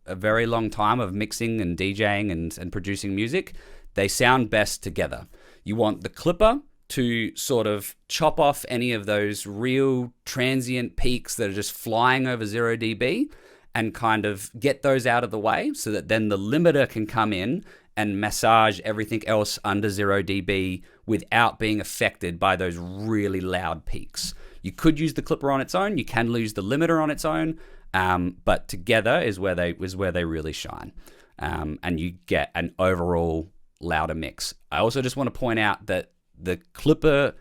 a very long time of mixing and DJing and producing music. They sound best together. You want the clipper to sort of chop off any of those real transient peaks that are just flying over 0 dB and kind of get those out of the way so that then the limiter can come in and massage everything else under 0 dB without being affected by those really loud peaks. You could use the clipper on its own. You can use the limiter on its own. But together is where they really shine. And you get an overall louder mix. I also just want to point out that the clipper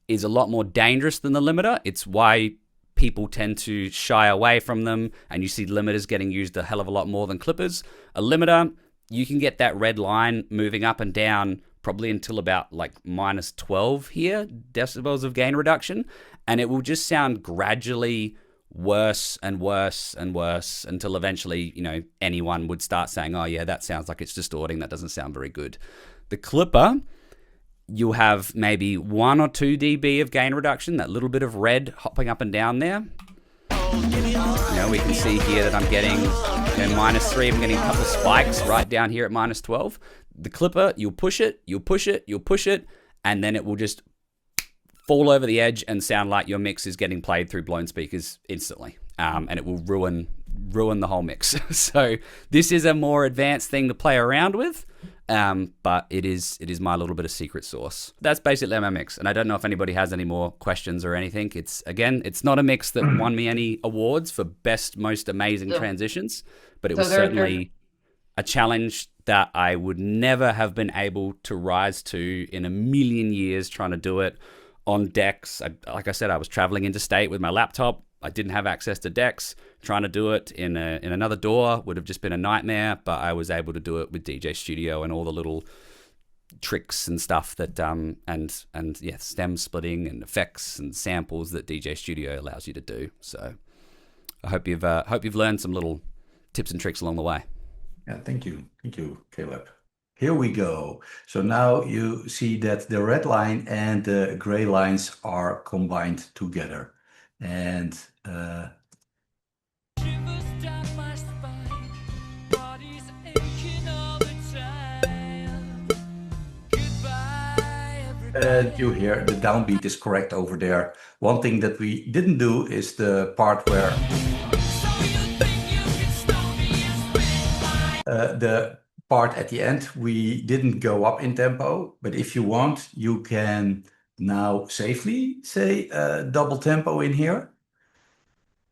is a lot more dangerous than the limiter. It's why people tend to shy away from them, and you see limiters getting used a hell of a lot more than clippers. A limiter, you can get that red line moving up and down probably until about like minus 12 here, decibels of gain reduction, and it will just sound gradually worse and worse and worse until eventually, you know, anyone would start saying, oh yeah, that sounds like it's distorting, that doesn't sound very good. The clipper, you'll have maybe 1 or 2 dB of gain reduction, that little bit of red hopping up and down there. You know, we can see here that I'm getting, you know, minus 3, I'm getting a couple of spikes right down here at minus 12. The clipper, you'll push it, you'll push it, you'll push it, and then it will just fall over the edge and sound like your mix is getting played through blown speakers instantly. And it will ruin the whole mix. So this is a more advanced thing to play around with. But it is my little bit of secret sauce. That's basically my mix, and I don't know if anybody has any more questions or anything. It's not a mix that won me any awards for best most amazing transitions, but it was certainly a challenge that I would never have been able to rise to in a million years trying to do it on decks. Like I said, I was traveling interstate with my laptop. I didn't have access to decks. Trying to do it in another DAW would have just been a nightmare, but I was able to do it with DJ.Studio and all the little tricks and stuff that and yeah, stem splitting and effects and samples that DJ.Studio allows you to do. So I hope you've learned some little tips and tricks along the way. Yeah, thank you, Caleb. Here we go. So now you see that the red line and the gray lines are combined together. And you hear the downbeat is correct over there. One thing that we didn't do is the part where the part at the end, we didn't go up in tempo, but if you want, you can now safely say double tempo in here.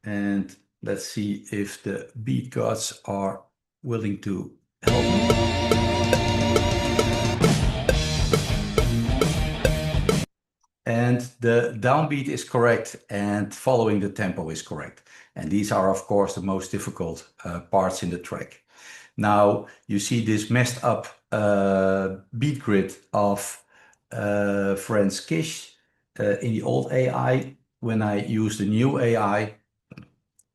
And let's see if the beat gods are willing to help me. And the downbeat is correct and following the tempo is correct. And these are, of course, the most difficult parts in the track. Now you see this messed up beat grid of Franz Kish in the old AI. When I use the new AI,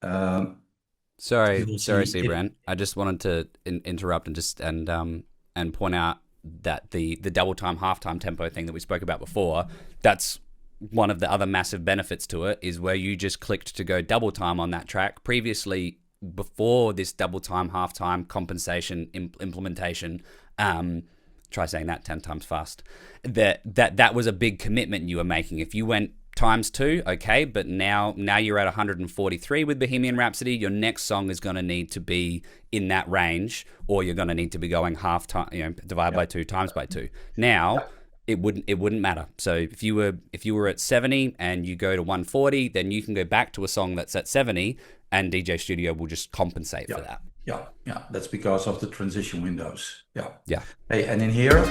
sorry, Siebrand. I just wanted to interrupt and point out that the double time, half time tempo thing that we spoke about before, that's one of the other massive benefits to it, is where you just clicked to go double time on that track. Previously, before this double time, half time compensation implementation, try saying that 10 times fast, that was a big commitment you were making. If you went times 2, okay, but now you're at 143 with Bohemian Rhapsody, your next song is going to need to be in that range, or you're going to need to be going half time, you know, divide by 2 times by 2. Now it wouldn't matter. So if you were at 70 and you go to 140, then you can go back to a song that's at 70 and DJ.Studio will just compensate for that. Yeah, that's because of the transition windows. Yeah. Hey, and in here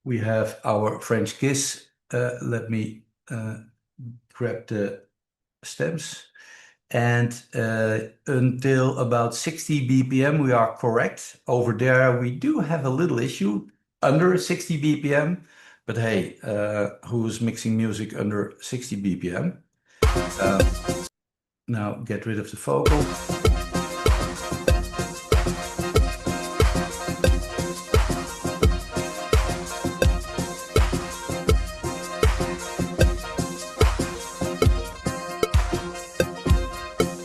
we have our French kiss. Let me grab the stems. And until about 60 BPM, we are correct. Over there, we do have a little issue under 60 BPM. But hey, who's mixing music under 60 BPM? Now get rid of the vocal.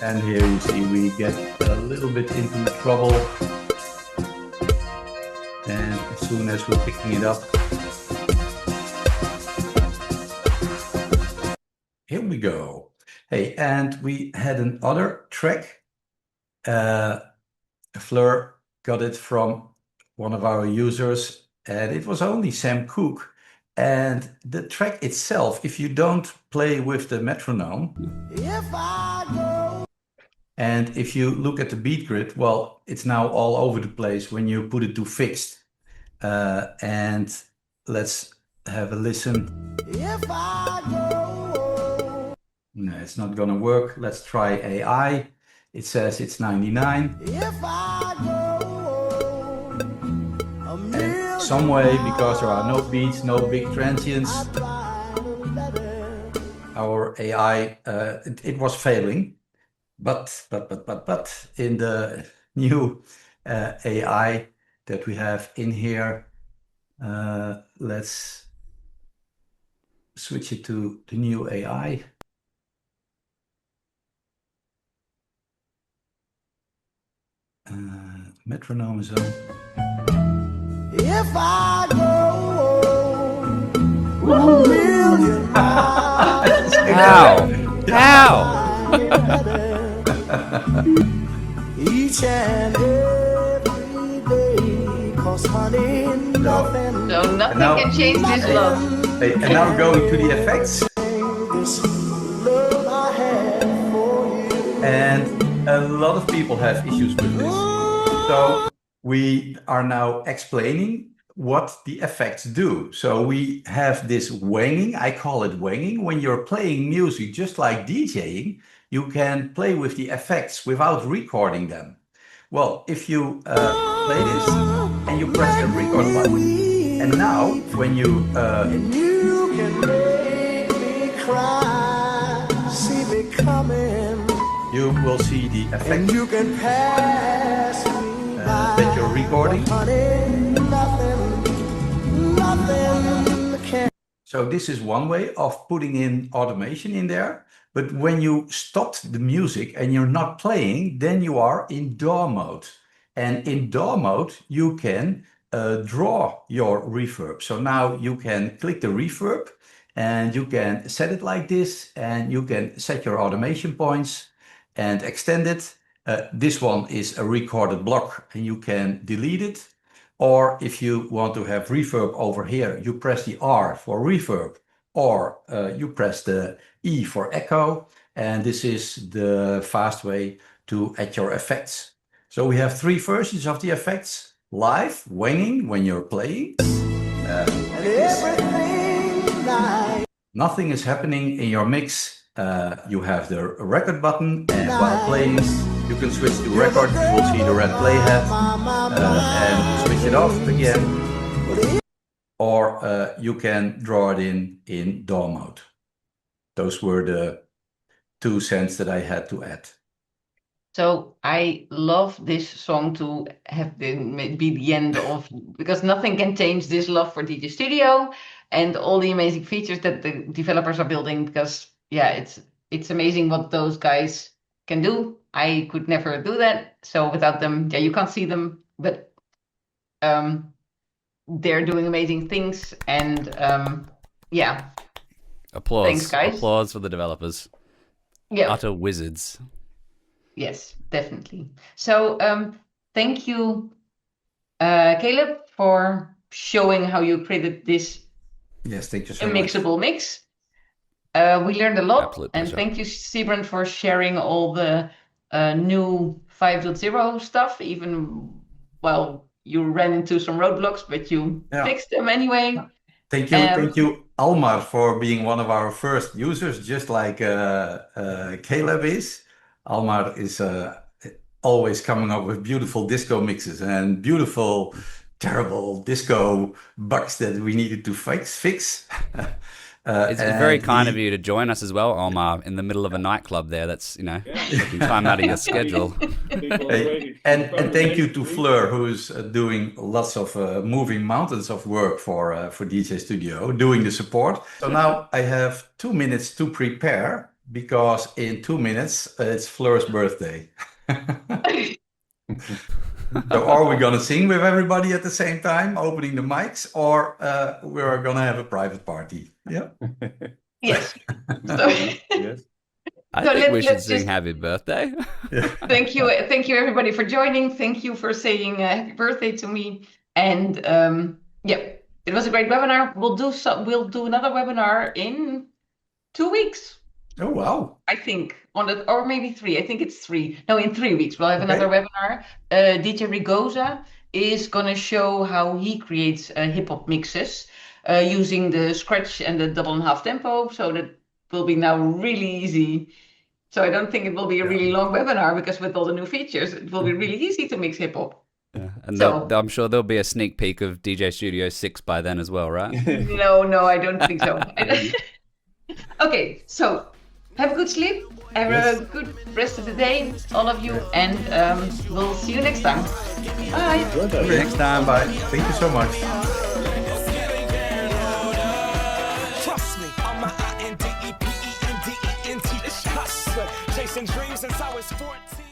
And here you see we get a little bit into trouble. And as soon as we're picking it up, here we go. Hey, and we had another track. Fleur got it from one of our users, and it was only Sam Cooke. And the track itself, if you don't play with the metronome, and if you look at the beat grid, well, it's now all over the place when you put it to fixed. And let's have a listen. No, it's not gonna work. Let's try AI. It says it's 99. And some way, because there are no beats, no big transients, our AI, it was failing. But in the new AI that we have in here, let's switch it to the new AI. Metronome is on. If I go a million miles, How? each and every day, 'cause honey, nothing So nothing now- can change this love. Hey, and now going to the effects. this love I have for you. And a lot of people have issues with this. So we are now explaining what the effects do. So we have this wanging, I call it wanging. When you're playing music, just like DJing, you can play with the effects without recording them. Well, if you play this and you press the record button, and now when you You can make me cry, see me coming, you will see the and effect you can pass me by. that you're recording. Honey, nothing can. So this is one way of putting in automation in there. But when you stopped the music and you're not playing, then you are in DAW mode. And in DAW mode, you can draw your reverb. So now you can click the reverb and you can set it like this, and you can set your automation points and extend it. This one is a recorded block and you can delete it. Or if you want to have reverb over here, you press the R for reverb, or you press the E for echo. And this is the fast way to add your effects. So we have 3 versions of the effects: live, wanging when you're playing. And everything like Nothing is happening in your mix. You have the record button, and while playing, you can switch to record. You will see the red playhead, and switch it off again. Or you can draw it in DAW mode. Those were the 2 cents that I had to add. So I love this song to have be the end of, because nothing can change this love for DJ Studio and all the amazing features that the developers are building. Because yeah, it's amazing what those guys can do. I could never do that. So without them, yeah, you can't see them, but they're doing amazing things. And yeah, Applause. Thanks, guys. Applause for the developers. yeah. Utter wizards. Yes, definitely. So thank you, Caleb, for showing how you created this Yes, thank you so much. Unmixable mix. We learned a lot. Absolute And pleasure. thank you, Siebrand, for sharing all the new 5.0 stuff, even while you ran into some roadblocks, but you Yeah. fixed them anyway. Thank you, Almar, for being one of our first users, just like Caleb is. Almar is always coming up with beautiful disco mixes and beautiful, terrible disco bugs that we needed to fix. It's very kind of you to join us as well, Omar, in the middle of a nightclub there. That's, taking time out of your schedule. And thank you to Fleur, who's doing lots of moving mountains of work for DJ.Studio, doing the support. So now I have 2 minutes to prepare, because in 2 minutes it's Fleur's birthday. So are we gonna sing with everybody at the same time, opening the mics, or we're gonna have a private party? Yeah. Yes. So, Yes. I So think we should let's sing just- happy birthday. thank you everybody for joining. Thank you for saying happy birthday to me. And yeah, It was a great webinar. We'll do another webinar in 2 weeks. Oh, wow. I think or maybe 3. I think it's 3. No, in 3 weeks we'll have Okay. another webinar. DJ Rigoza is gonna show how he creates hip hop mixes using the scratch and the double and half tempo. So that will be now really easy. So I don't think it will be a really long webinar because with all the new features, it will be really easy to mix hip hop. Yeah. And So- I'm sure there'll be a sneak peek of DJ.Studio 6 by then as well, right? No, I don't think so. Okay, so have a good sleep. Have Yes. a good rest of the day, all of you, and we'll see you next time. Bye. Next time. Bye. Thank you so much. Trust me, I'm my INDEPENDENT. It's hustler, chasing dreams since I was 14.